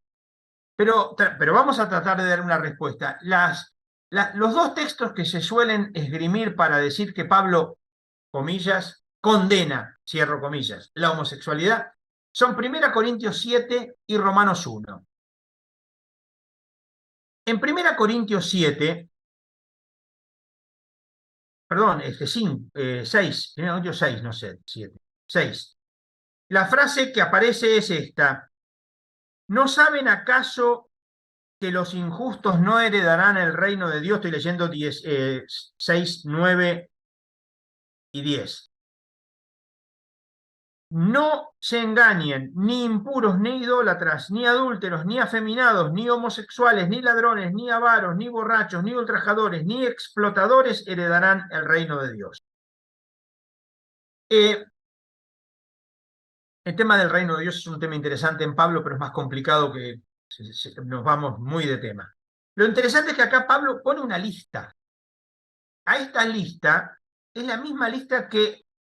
Pero vamos a tratar de dar una respuesta. Los dos textos que se suelen esgrimir para decir que Pablo, comillas, condena, cierro comillas, la homosexualidad, son 1 Corintios 7 y Romanos 1. En 1 Corintios 7, perdón, 6, 1 Corintios 6, no sé, 7, 6. La frase que aparece es esta: ¿no saben acaso que los injustos no heredarán el reino de Dios? Estoy leyendo 6, 9 y 10. No se engañen, ni impuros, ni idólatras, ni adúlteros, ni afeminados, ni homosexuales, ni ladrones, ni avaros, ni borrachos, ni ultrajadores, ni explotadores heredarán el reino de Dios. El tema del reino de Dios es un tema interesante en Pablo, pero es más complicado que nos vamos muy de tema. Lo interesante es que acá Pablo pone una lista. A esta lista es la misma lista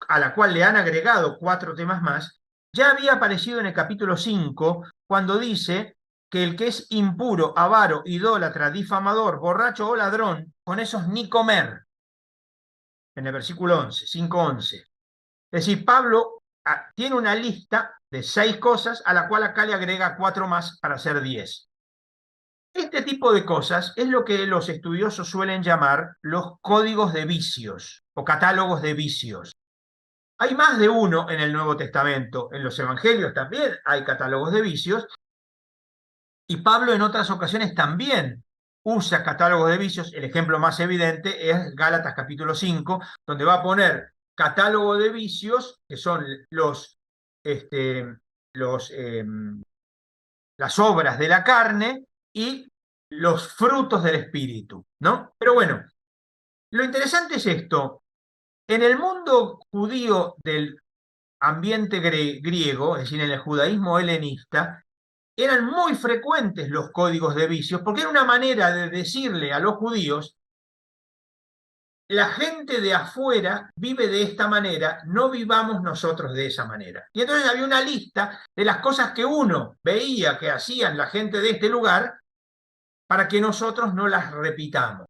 a la cual le han agregado 4 temas más. Ya había aparecido en el capítulo 5, cuando dice que el que es impuro, avaro, idólatra, difamador, borracho o ladrón, con esos ni comer. En el versículo 11, 5:11. Es decir, Pablo tiene una lista de 6 cosas, a la cual acá le agrega 4 más para hacer 10. Este tipo de cosas es lo que los estudiosos suelen llamar los códigos de vicios o catálogos de vicios. Hay más de uno en el Nuevo Testamento. En los Evangelios también hay catálogos de vicios, y Pablo en otras ocasiones también usa catálogos de vicios. El ejemplo más evidente es Gálatas capítulo 5, donde va a poner catálogo de vicios, que son las obras de la carne y los frutos del espíritu, ¿no? Pero bueno, lo interesante es esto. En el mundo judío del ambiente griego, es decir, en el judaísmo helenista, eran muy frecuentes los códigos de vicios, porque era una manera de decirle a los judíos: la gente de afuera vive de esta manera, no vivamos nosotros de esa manera. Y entonces había una lista de las cosas que uno veía que hacían la gente de este lugar para que nosotros no las repitamos.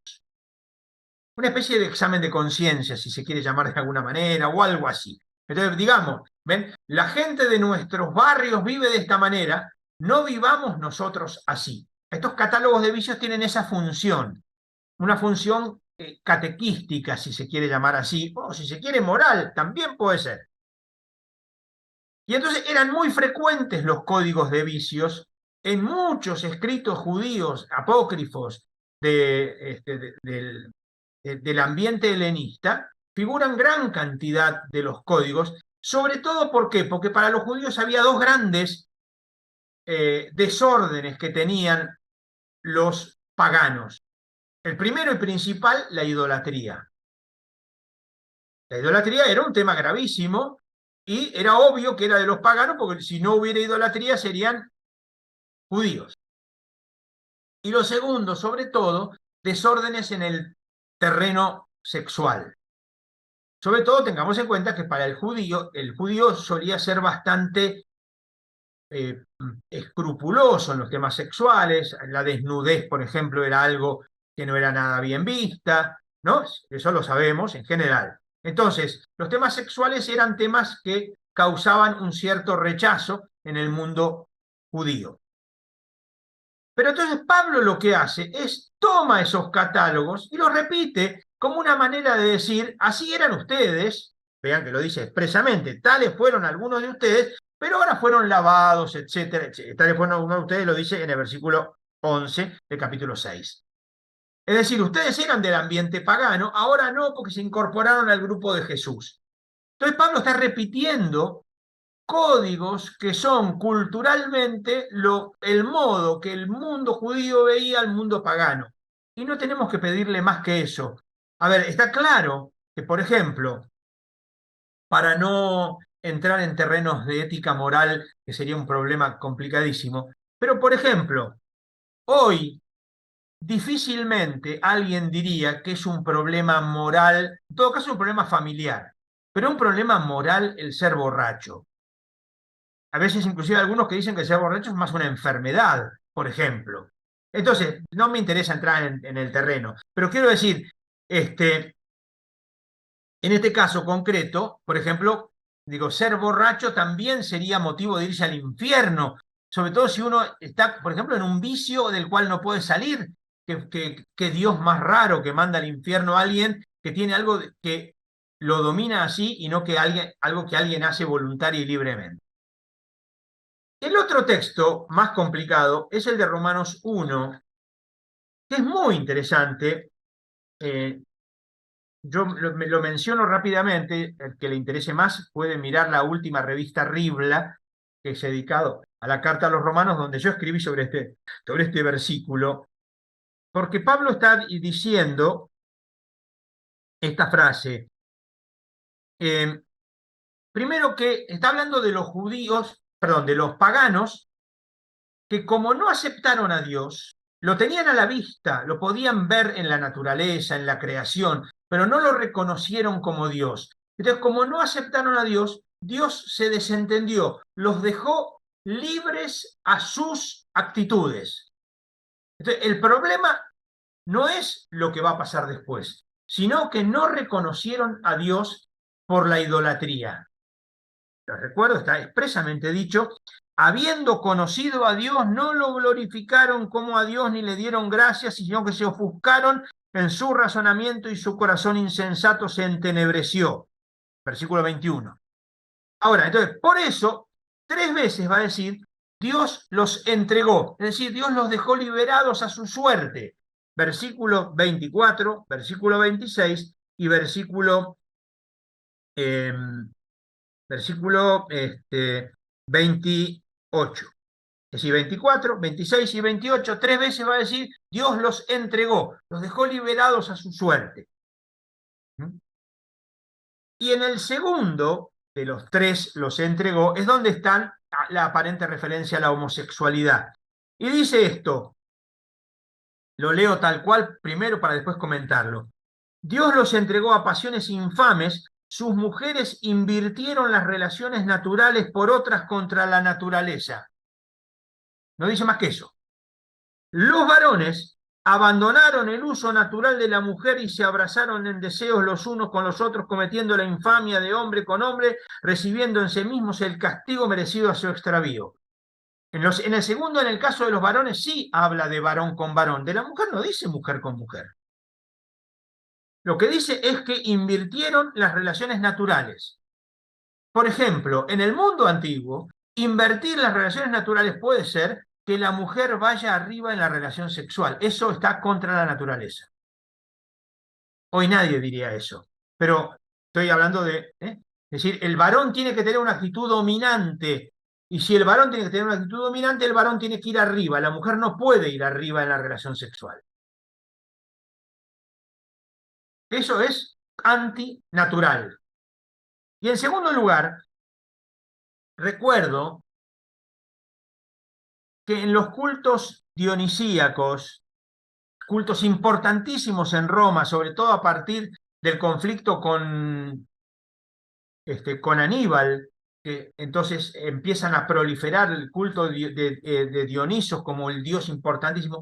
Una especie de examen de conciencia, si se quiere llamar de alguna manera, o algo así. Entonces, digamos, ¿ven? La gente de nuestros barrios vive de esta manera, no vivamos nosotros así. Estos catálogos de vicios tienen esa función, una función catequística, si se quiere llamar así, o si se quiere moral, también puede ser. Y entonces eran muy frecuentes los códigos de vicios en muchos escritos judíos apócrifos del ambiente helenista, figuran gran cantidad de los códigos, sobre todo ¿por qué? Porque para los judíos había dos grandes desórdenes que tenían los paganos. El primero y principal, la idolatría. La idolatría era un tema gravísimo y era obvio que era de los paganos, porque si no hubiera idolatría serían judíos. Y lo segundo, sobre todo, desórdenes en el terreno sexual. Sobre todo tengamos en cuenta que para el judío solía ser bastante escrupuloso en los temas sexuales. La desnudez, por ejemplo, era algo que no era nada bien vista, ¿no? Eso lo sabemos en general. Entonces, los temas sexuales eran temas que causaban un cierto rechazo en el mundo judío. Pero entonces Pablo lo que hace es toma esos catálogos y los repite como una manera de decir: así eran ustedes, vean que lo dice expresamente, tales fueron algunos de ustedes, pero ahora fueron lavados, etcétera, etcétera. Tales fueron algunos de ustedes, lo dice en el versículo 11 del capítulo 6. Es decir, ustedes eran del ambiente pagano, ahora no, porque se incorporaron al grupo de Jesús. Entonces Pablo está repitiendo códigos que son culturalmente el modo que el mundo judío veía al mundo pagano. Y no tenemos que pedirle más que eso. A ver, está claro que, por ejemplo, para no entrar en terrenos de ética moral, que sería un problema complicadísimo, pero, por ejemplo, hoy difícilmente alguien diría que es un problema moral, en todo caso un problema familiar, pero un problema moral el ser borracho. A veces inclusive algunos que dicen que ser borracho es más una enfermedad, por ejemplo. Entonces, no me interesa entrar en el terreno, pero quiero decir, en este caso concreto, por ejemplo, digo, ser borracho también sería motivo de irse al infierno, sobre todo si uno está, por ejemplo, en un vicio del cual no puede salir. Que Dios más raro que manda al infierno a alguien que tiene algo que lo domina así y no que algo que alguien hace voluntaria y libremente. El otro texto más complicado es el de Romanos 1, que es muy interesante. Yo lo menciono rápidamente, el que le interese más puede mirar la última revista Ribla, que es dedicado a la carta a los romanos, donde yo escribí sobre este versículo, porque Pablo está diciendo esta frase. Primero que está hablando de los judíos, perdón, de los paganos, que como no aceptaron a Dios, lo tenían a la vista, lo podían ver en la naturaleza, en la creación, pero no lo reconocieron como Dios. Entonces, como no aceptaron a Dios, Dios se desentendió, los dejó libres a sus actitudes. Entonces, el problema no es lo que va a pasar después, sino que no reconocieron a Dios por la idolatría. Lo recuerdo, está expresamente dicho: habiendo conocido a Dios, no lo glorificaron como a Dios ni le dieron gracias, sino que se ofuscaron en su razonamiento y su corazón insensato se entenebreció. Versículo 21. Ahora, entonces, por eso, 3 veces va a decir: Dios los entregó, es decir, Dios los dejó liberados a su suerte. Versículo 24, versículo 26 y versículo 28. Es decir, 24, 26 y 28, 3 veces va a decir: Dios los entregó, los dejó liberados a su suerte. Y en el segundo, de los tres los entregó, es donde está la aparente referencia a la homosexualidad. Y dice esto, lo leo tal cual primero para después comentarlo. Dios los entregó a pasiones infames, sus mujeres invirtieron las relaciones naturales por otras contra la naturaleza. No dice más que eso. Los varones abandonaron el uso natural de la mujer y se abrazaron en deseos los unos con los otros, cometiendo la infamia de hombre con hombre, recibiendo en sí mismos el castigo merecido a su extravío. En el segundo, en el caso de los varones, sí habla de varón con varón. De la mujer no dice mujer con mujer. Lo que dice es que invirtieron las relaciones naturales. Por ejemplo, en el mundo antiguo, invertir las relaciones naturales puede ser que la mujer vaya arriba en la relación sexual. Eso está contra la naturaleza. Hoy nadie diría eso, pero estoy hablando de... Es decir, el varón tiene que tener una actitud dominante, y si el varón tiene que tener una actitud dominante, el varón tiene que ir arriba. La mujer no puede ir arriba en la relación sexual. Eso es antinatural. Y en segundo lugar, recuerdo que en los cultos dionisíacos, cultos importantísimos en Roma, sobre todo a partir del conflicto con Aníbal, que entonces empiezan a proliferar el culto de Dionisos como el dios importantísimo,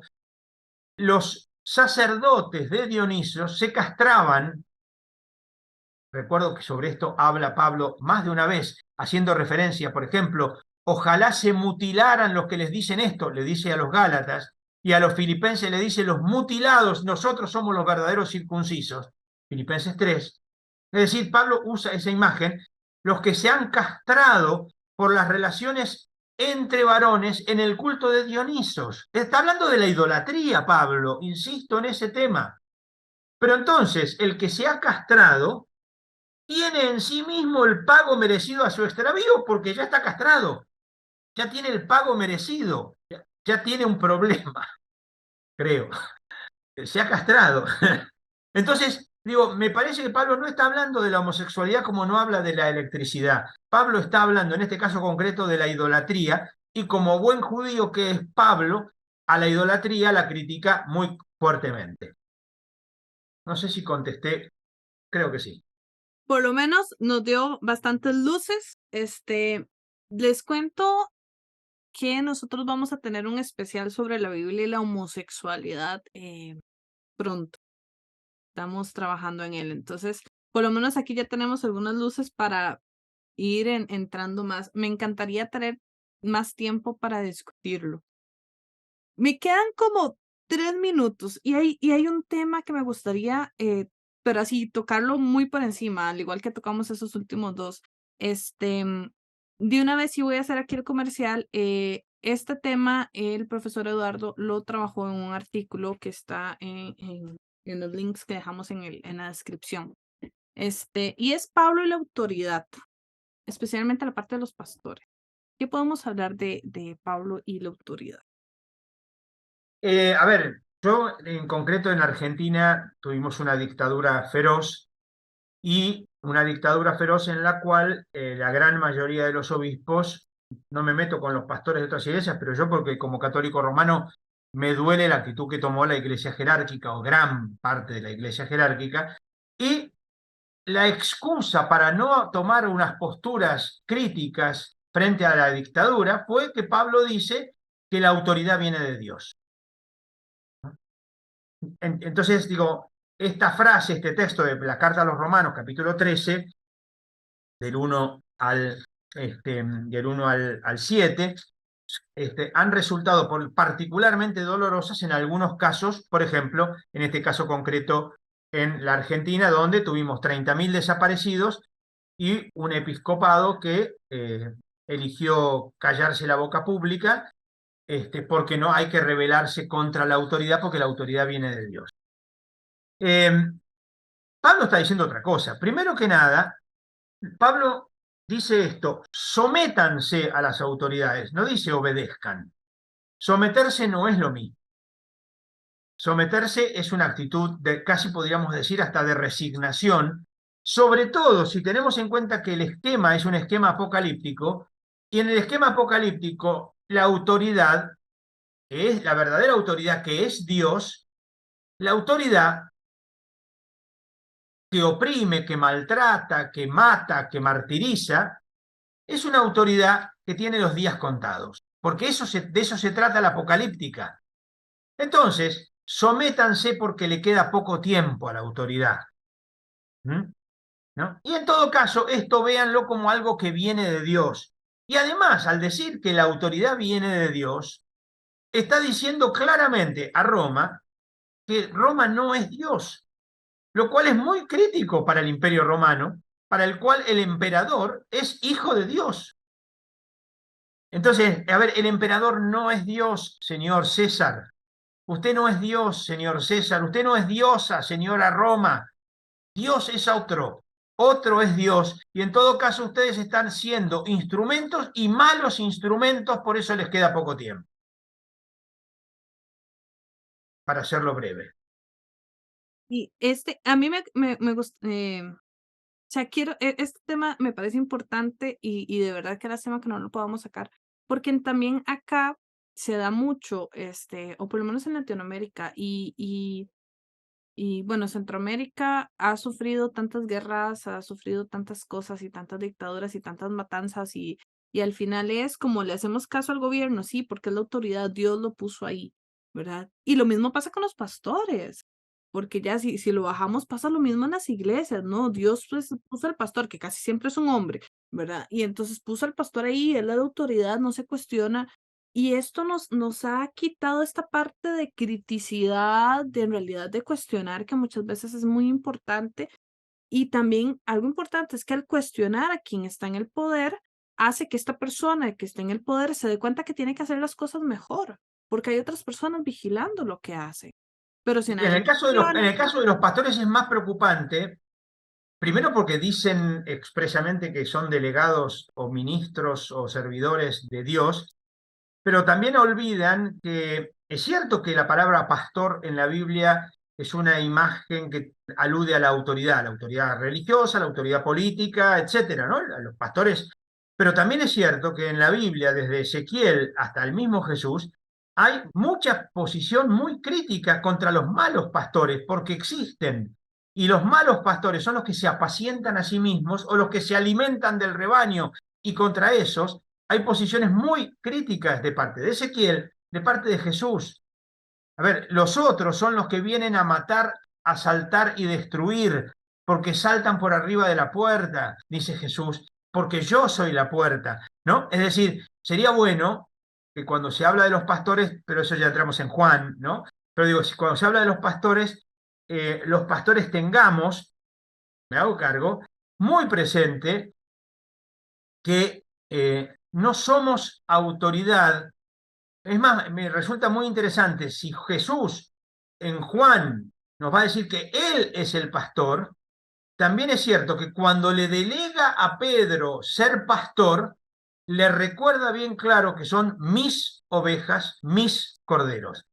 los sacerdotes de Dionisos se castraban. Recuerdo que sobre esto habla Pablo más de una vez, haciendo referencia, por ejemplo, ojalá se mutilaran los que les dicen esto, le dice a los Gálatas, y a los filipenses le dice los mutilados, nosotros somos los verdaderos circuncisos, Filipenses 3. Es decir, Pablo usa esa imagen, los que se han castrado por las relaciones entre varones en el culto de Dionisos. Está hablando de la idolatría, Pablo, insisto en ese tema. Pero entonces, el que se ha castrado tiene en sí mismo el pago merecido a su extravío porque ya está castrado, ya tiene el pago merecido, ya tiene un problema, creo, se ha castrado. Entonces, digo, me parece que Pablo no está hablando de la homosexualidad como no habla de la electricidad. Pablo está hablando, en este caso concreto, de la idolatría, y como buen judío que es Pablo, a la idolatría la critica muy fuertemente. No sé si contesté, creo que sí. Por lo menos nos dio bastantes luces. Les cuento que nosotros vamos a tener un especial sobre la Biblia y la homosexualidad pronto. Estamos trabajando en él. Entonces, por lo menos aquí ya tenemos algunas luces para ir entrando más. Me encantaría tener más tiempo para discutirlo. Me quedan como 3 minutos y hay un tema que me gustaría, pero así tocarlo muy por encima, al igual que tocamos esos últimos dos. De una vez sí voy a hacer aquí el comercial. Este tema, el profesor Eduardo lo trabajó en un artículo que está en los links que dejamos en la descripción. Y es Pablo y la autoridad, especialmente la parte de los pastores. ¿Qué podemos hablar de Pablo y la autoridad? A ver, yo en concreto en Argentina tuvimos una dictadura feroz y una dictadura feroz en la cual la gran mayoría de los obispos, no me meto con los pastores de otras iglesias, pero yo porque como católico romano me duele la actitud que tomó la iglesia jerárquica o gran parte de la iglesia jerárquica, y la excusa para no tomar unas posturas críticas frente a la dictadura fue que Pablo dice que la autoridad viene de Dios. Entonces, digo, esta frase, este texto de la Carta a los Romanos, capítulo 13, del 1 al 7, han resultado particularmente dolorosas en algunos casos, por ejemplo, en este caso concreto en la Argentina, donde tuvimos 30.000 desaparecidos y un episcopado que eligió callarse la boca pública, porque no hay que rebelarse contra la autoridad, porque la autoridad viene de Dios. Pablo está diciendo otra cosa. Primero que nada, Pablo dice esto: sométanse a las autoridades, no dice obedezcan. Someterse no es lo mismo. Someterse es una actitud de, casi podríamos decir, hasta de resignación, sobre todo si tenemos en cuenta que el esquema es un esquema apocalíptico, y en el esquema apocalíptico la autoridad, que es la verdadera autoridad, que es Dios, la autoridad que oprime, que maltrata, que mata, que martiriza, es una autoridad que tiene los días contados, porque de eso se trata la apocalíptica. Entonces, sométanse porque le queda poco tiempo a la autoridad. ¿Mm? ¿No? Y en todo caso, esto véanlo como algo que viene de Dios. Y además, al decir que la autoridad viene de Dios, está diciendo claramente a Roma que Roma no es Dios, lo cual es muy crítico para el Imperio Romano, para el cual el emperador es hijo de Dios. Entonces, a ver, el emperador no es Dios, señor César. Usted no es Dios, señor César. Usted no es diosa, señora Roma. Dios es otro. Otro es Dios. Y en todo caso, ustedes están siendo instrumentos y malos instrumentos, por eso les queda poco tiempo. Para hacerlo breve. Y a mí me gusta, o sea, este tema me parece importante y de verdad que era tema que no lo podamos sacar, porque también acá se da mucho, o por lo menos en Latinoamérica y bueno, Centroamérica ha sufrido tantas guerras, ha sufrido tantas cosas y tantas dictaduras y tantas matanzas y al final es como le hacemos caso al gobierno, sí, porque es la autoridad, Dios lo puso ahí, ¿verdad? Y lo mismo pasa con los pastores, porque ya si lo bajamos pasa lo mismo en las iglesias, ¿no? Dios pues, puso al pastor, que casi siempre es un hombre, ¿verdad? Y entonces puso al pastor ahí, él es la autoridad, no se cuestiona, y esto nos ha quitado esta parte de criticidad, de en realidad de cuestionar, que muchas veces es muy importante. Y también algo importante es que al cuestionar a quien está en el poder, hace que esta persona que está en el poder se dé cuenta que tiene que hacer las cosas mejor, porque hay otras personas vigilando lo que hace. Pero si En nadie el lo caso en cuestiona, el caso de los pastores es más preocupante. Primero porque dicen expresamente que son delegados o ministros o servidores de Dios, pero también olvidan que es cierto que la palabra pastor en la Biblia es una imagen que alude a la autoridad religiosa, a la autoridad política, etcétera, ¿no? A los pastores. Pero también es cierto que en la Biblia, desde Ezequiel hasta el mismo Jesús, hay mucha posición muy crítica contra los malos pastores, porque existen. Y los malos pastores son los que se apacientan a sí mismos o los que se alimentan del rebaño. Y contra esos hay posiciones muy críticas de parte de Ezequiel, de parte de Jesús. A ver, los otros son los que vienen a matar, asaltar y destruir, porque saltan por arriba de la puerta, dice Jesús, porque yo soy la puerta, ¿no? Es decir, sería bueno que cuando se habla de los pastores, pero eso ya entramos en Juan, ¿no? Pero digo, si cuando se habla de los pastores tengamos, me hago cargo, muy presente que no somos autoridad. Es más, me resulta muy interesante, si Jesús en Juan nos va a decir que Él es el pastor, también es cierto que cuando le delega a Pedro ser pastor, le recuerda bien claro que son mis ovejas, mis corderos.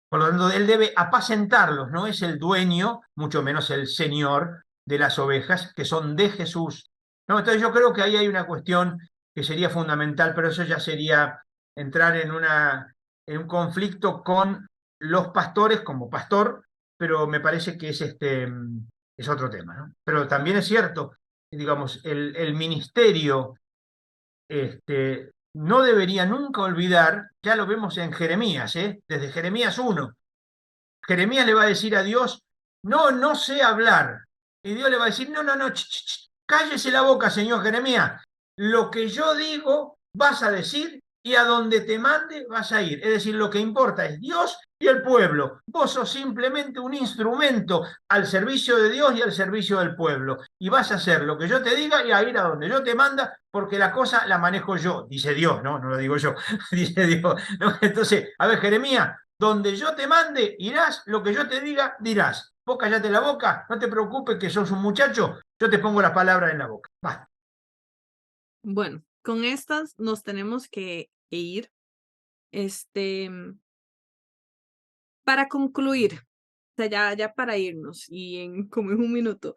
Por lo tanto, Él debe apacentarlos, no es el dueño, mucho menos el señor de las ovejas, que son de Jesús. ¿No? Entonces yo creo que ahí hay una cuestión que sería fundamental, pero eso ya sería entrar en un conflicto con los pastores como pastor, pero me parece que es otro tema, ¿no? Pero también es cierto, digamos, el ministerio no debería nunca olvidar, ya lo vemos en Jeremías, desde Jeremías 1. Jeremías le va a decir a Dios, no, no sé hablar. Y Dios le va a decir, no, no, no, cállese la boca, señor Jeremías. Lo que yo digo vas a decir y a donde te mande vas a ir. Es decir, lo que importa es Dios y el pueblo. Vos sos simplemente un instrumento al servicio de Dios y al servicio del pueblo. Y vas a hacer lo que yo te diga y a ir a donde yo te manda, porque la cosa la manejo yo, dice Dios, no lo digo yo, dice Dios. ¿No? Entonces, a ver, Jeremías, donde yo te mande, irás, lo que yo te diga, dirás. Vos callate la boca, no te preocupes que sos un muchacho, yo te pongo las palabras en la boca. Basta. bueno, con estas nos tenemos que ir. Este, para concluir, o sea, ya para irnos y como en un minuto.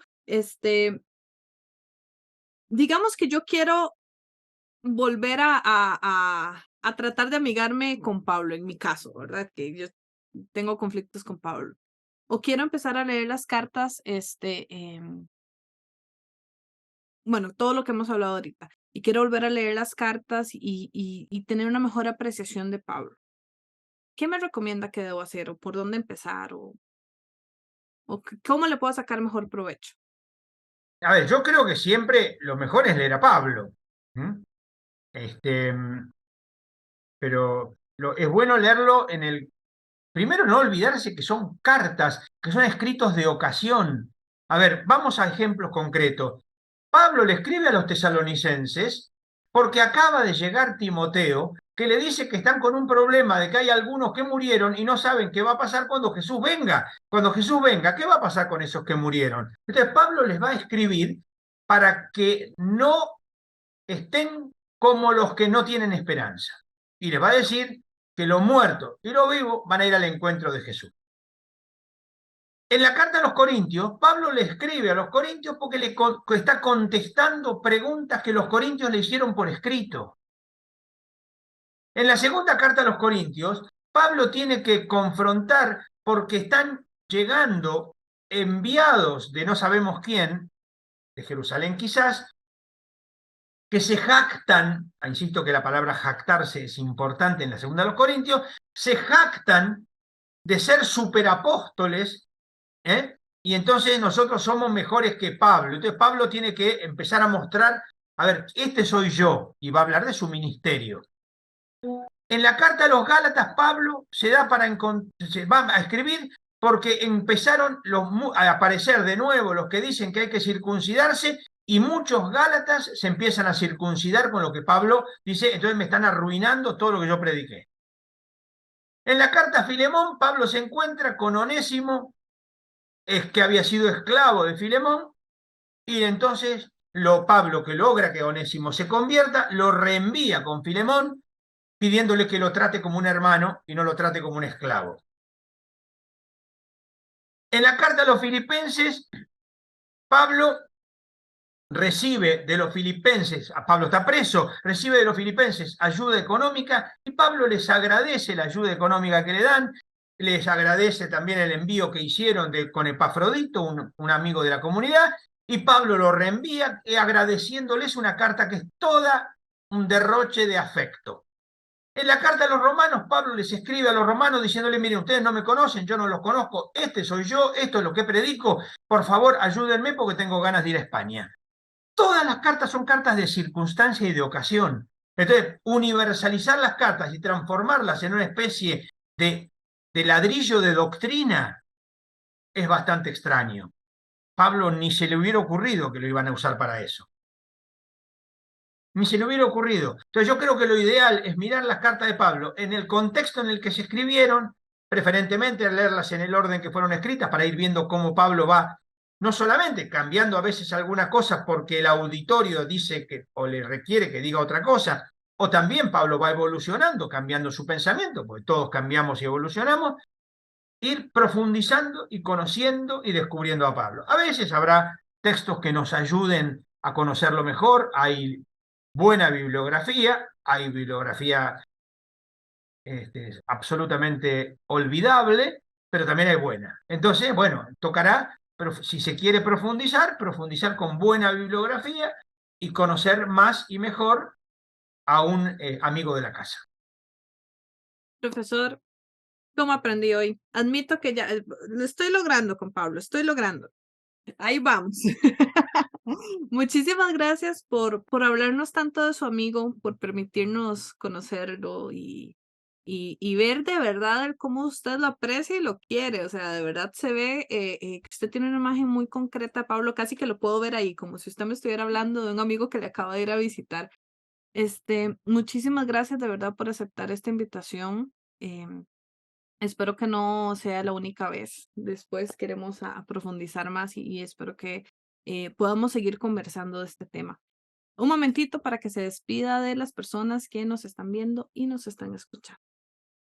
Digamos que yo quiero volver a tratar de amigarme con Pablo, en mi caso, ¿verdad? Que yo tengo conflictos con Pablo. O quiero empezar a leer las cartas, bueno, todo lo que hemos hablado ahorita. Y quiero volver a leer las cartas y tener una mejor apreciación de Pablo. ¿Qué me recomienda que debo hacer? ¿O por dónde empezar? ¿O cómo le puedo sacar mejor provecho? A ver, yo creo que siempre lo mejor es leer a Pablo. ¿Mm? Este, pero es bueno leerlo en el... Primero, no olvidarse que son cartas, que son escritos de ocasión. A ver, vamos a ejemplos concretos. Pablo le escribe a los tesalonicenses porque acaba de llegar Timoteo, que le dice que están con un problema de que hay algunos que murieron y no saben qué va a pasar cuando Jesús venga. Cuando Jesús venga, ¿qué va a pasar con esos que murieron? Entonces Pablo les va a escribir para que no estén como los que no tienen esperanza. Y les va a decir que los muertos y los vivos van a ir al encuentro de Jesús. En la carta a los Corintios, Pablo le escribe a los Corintios porque está contestando preguntas que los corintios le hicieron por escrito. En la segunda carta a los Corintios, Pablo tiene que confrontar porque están llegando enviados de no sabemos quién, de Jerusalén quizás, que se jactan, insisto que la palabra jactarse es importante en la segunda de los Corintios, se jactan de ser superapóstoles, ¿eh? Y entonces nosotros somos mejores que Pablo. Entonces Pablo tiene que empezar a mostrar, a ver, este soy yo, y va a hablar de su ministerio. En la carta a los Gálatas, Pablo se va a escribir porque empezaron a aparecer de nuevo los que dicen que hay que circuncidarse y muchos Gálatas se empiezan a circuncidar con lo que Pablo dice, entonces me están arruinando todo lo que yo prediqué. En la carta a Filemón, Pablo se encuentra con Onésimo, es que había sido esclavo de Filemón, y entonces Pablo, que logra que Onésimo se convierta, lo reenvía con Filemón, pidiéndole que lo trate como un hermano y no lo trate como un esclavo. En la carta a los filipenses, Pablo recibe de los filipenses, Pablo está preso, recibe de los filipenses ayuda económica y Pablo les agradece la ayuda económica que le dan, les agradece también el envío que hicieron con Epafrodito, un amigo de la comunidad, y Pablo lo reenvía agradeciéndoles una carta que es toda un derroche de afecto. En la carta a los romanos, Pablo les escribe a los romanos diciéndole, miren, ustedes no me conocen, yo no los conozco, este soy yo, esto es lo que predico, por favor ayúdenme porque tengo ganas de ir a España. Todas las cartas son cartas de circunstancia y de ocasión. Entonces, universalizar las cartas y transformarlas en una especie de ladrillo de doctrina es bastante extraño. Pablo ni se le hubiera ocurrido que lo iban a usar para eso. Ni se le hubiera ocurrido. Entonces yo creo que lo ideal es mirar las cartas de Pablo en el contexto en el que se escribieron, preferentemente leerlas en el orden que fueron escritas para ir viendo cómo Pablo va, no solamente cambiando a veces alguna cosa porque el auditorio dice que o le requiere que diga otra cosa, o también Pablo va evolucionando, cambiando su pensamiento, porque todos cambiamos y evolucionamos, ir profundizando y conociendo y descubriendo a Pablo. A veces habrá textos que nos ayuden a conocerlo mejor, hay buena bibliografía, hay bibliografía absolutamente olvidable, pero también hay buena. Entonces, bueno, tocará, pero si se quiere profundizar, profundizar con buena bibliografía y conocer más y mejor a un amigo de la casa. Profesor, ¿cómo aprendí hoy? Admito que ya lo estoy logrando con Pablo, estoy logrando. Ahí vamos. Muchísimas gracias por hablarnos tanto de su amigo, por permitirnos conocerlo y ver de verdad el cómo usted lo aprecia y lo quiere. O sea, de verdad se ve que usted tiene una imagen muy concreta, Pablo, casi que lo puedo ver ahí, como si usted me estuviera hablando de un amigo que le acaba de ir a visitar. Muchísimas gracias de verdad por aceptar esta invitación. Espero que no sea la única vez. Después queremos profundizar más y espero que podamos seguir conversando de este tema. Un momentito para que se despida de las personas que nos están viendo y nos están escuchando.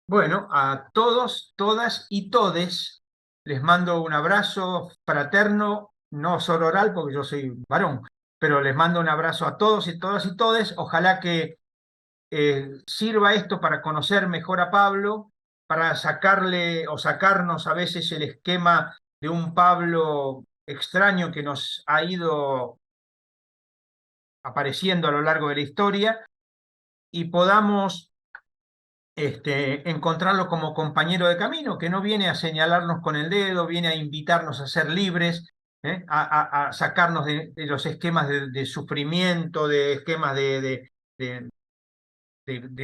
Bueno, a todos, todas y todes les mando un abrazo fraterno no sororal porque yo soy varón, pero les mando un abrazo a todos y todas y todes. Ojalá que sirva esto para conocer mejor a Pablo, para sacarle o sacarnos a veces el esquema de un Pablo extraño que nos ha ido apareciendo a lo largo de la historia y podamos encontrarlo como compañero de camino, que no viene a señalarnos con el dedo, viene a invitarnos a ser libres, a sacarnos de los esquemas de sufrimiento, de esquemas de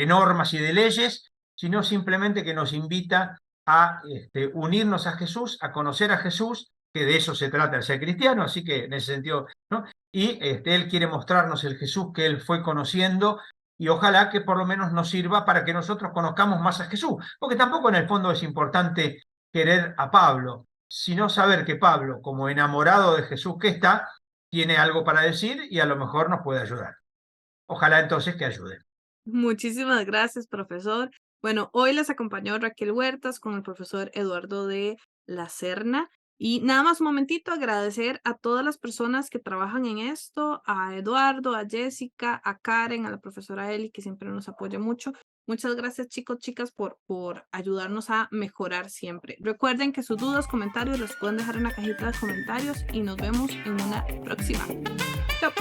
normas y de leyes, sino simplemente que nos invita a unirnos a Jesús, a conocer a Jesús, que de eso se trata el ser cristiano, así que en ese sentido, ¿no? Y Él quiere mostrarnos el Jesús que Él fue conociendo y ojalá que por lo menos nos sirva para que nosotros conozcamos más a Jesús, porque tampoco en el fondo es importante querer a Pablo, sino saber que Pablo, como enamorado de Jesús que está, tiene algo para decir y a lo mejor nos puede ayudar. Ojalá entonces que ayude. Muchísimas gracias, profesor. Bueno, hoy les acompañó Raquel Huertas con el profesor Eduardo de la Serna. Y nada más un momentito, agradecer a todas las personas que trabajan en esto, a Eduardo, a Jessica, a Karen, a la profesora Eli, que siempre nos apoya mucho. Muchas gracias, chicos, chicas, por ayudarnos a mejorar siempre. Recuerden que sus dudas, comentarios los pueden dejar en la cajita de comentarios y nos vemos en una próxima. Chao.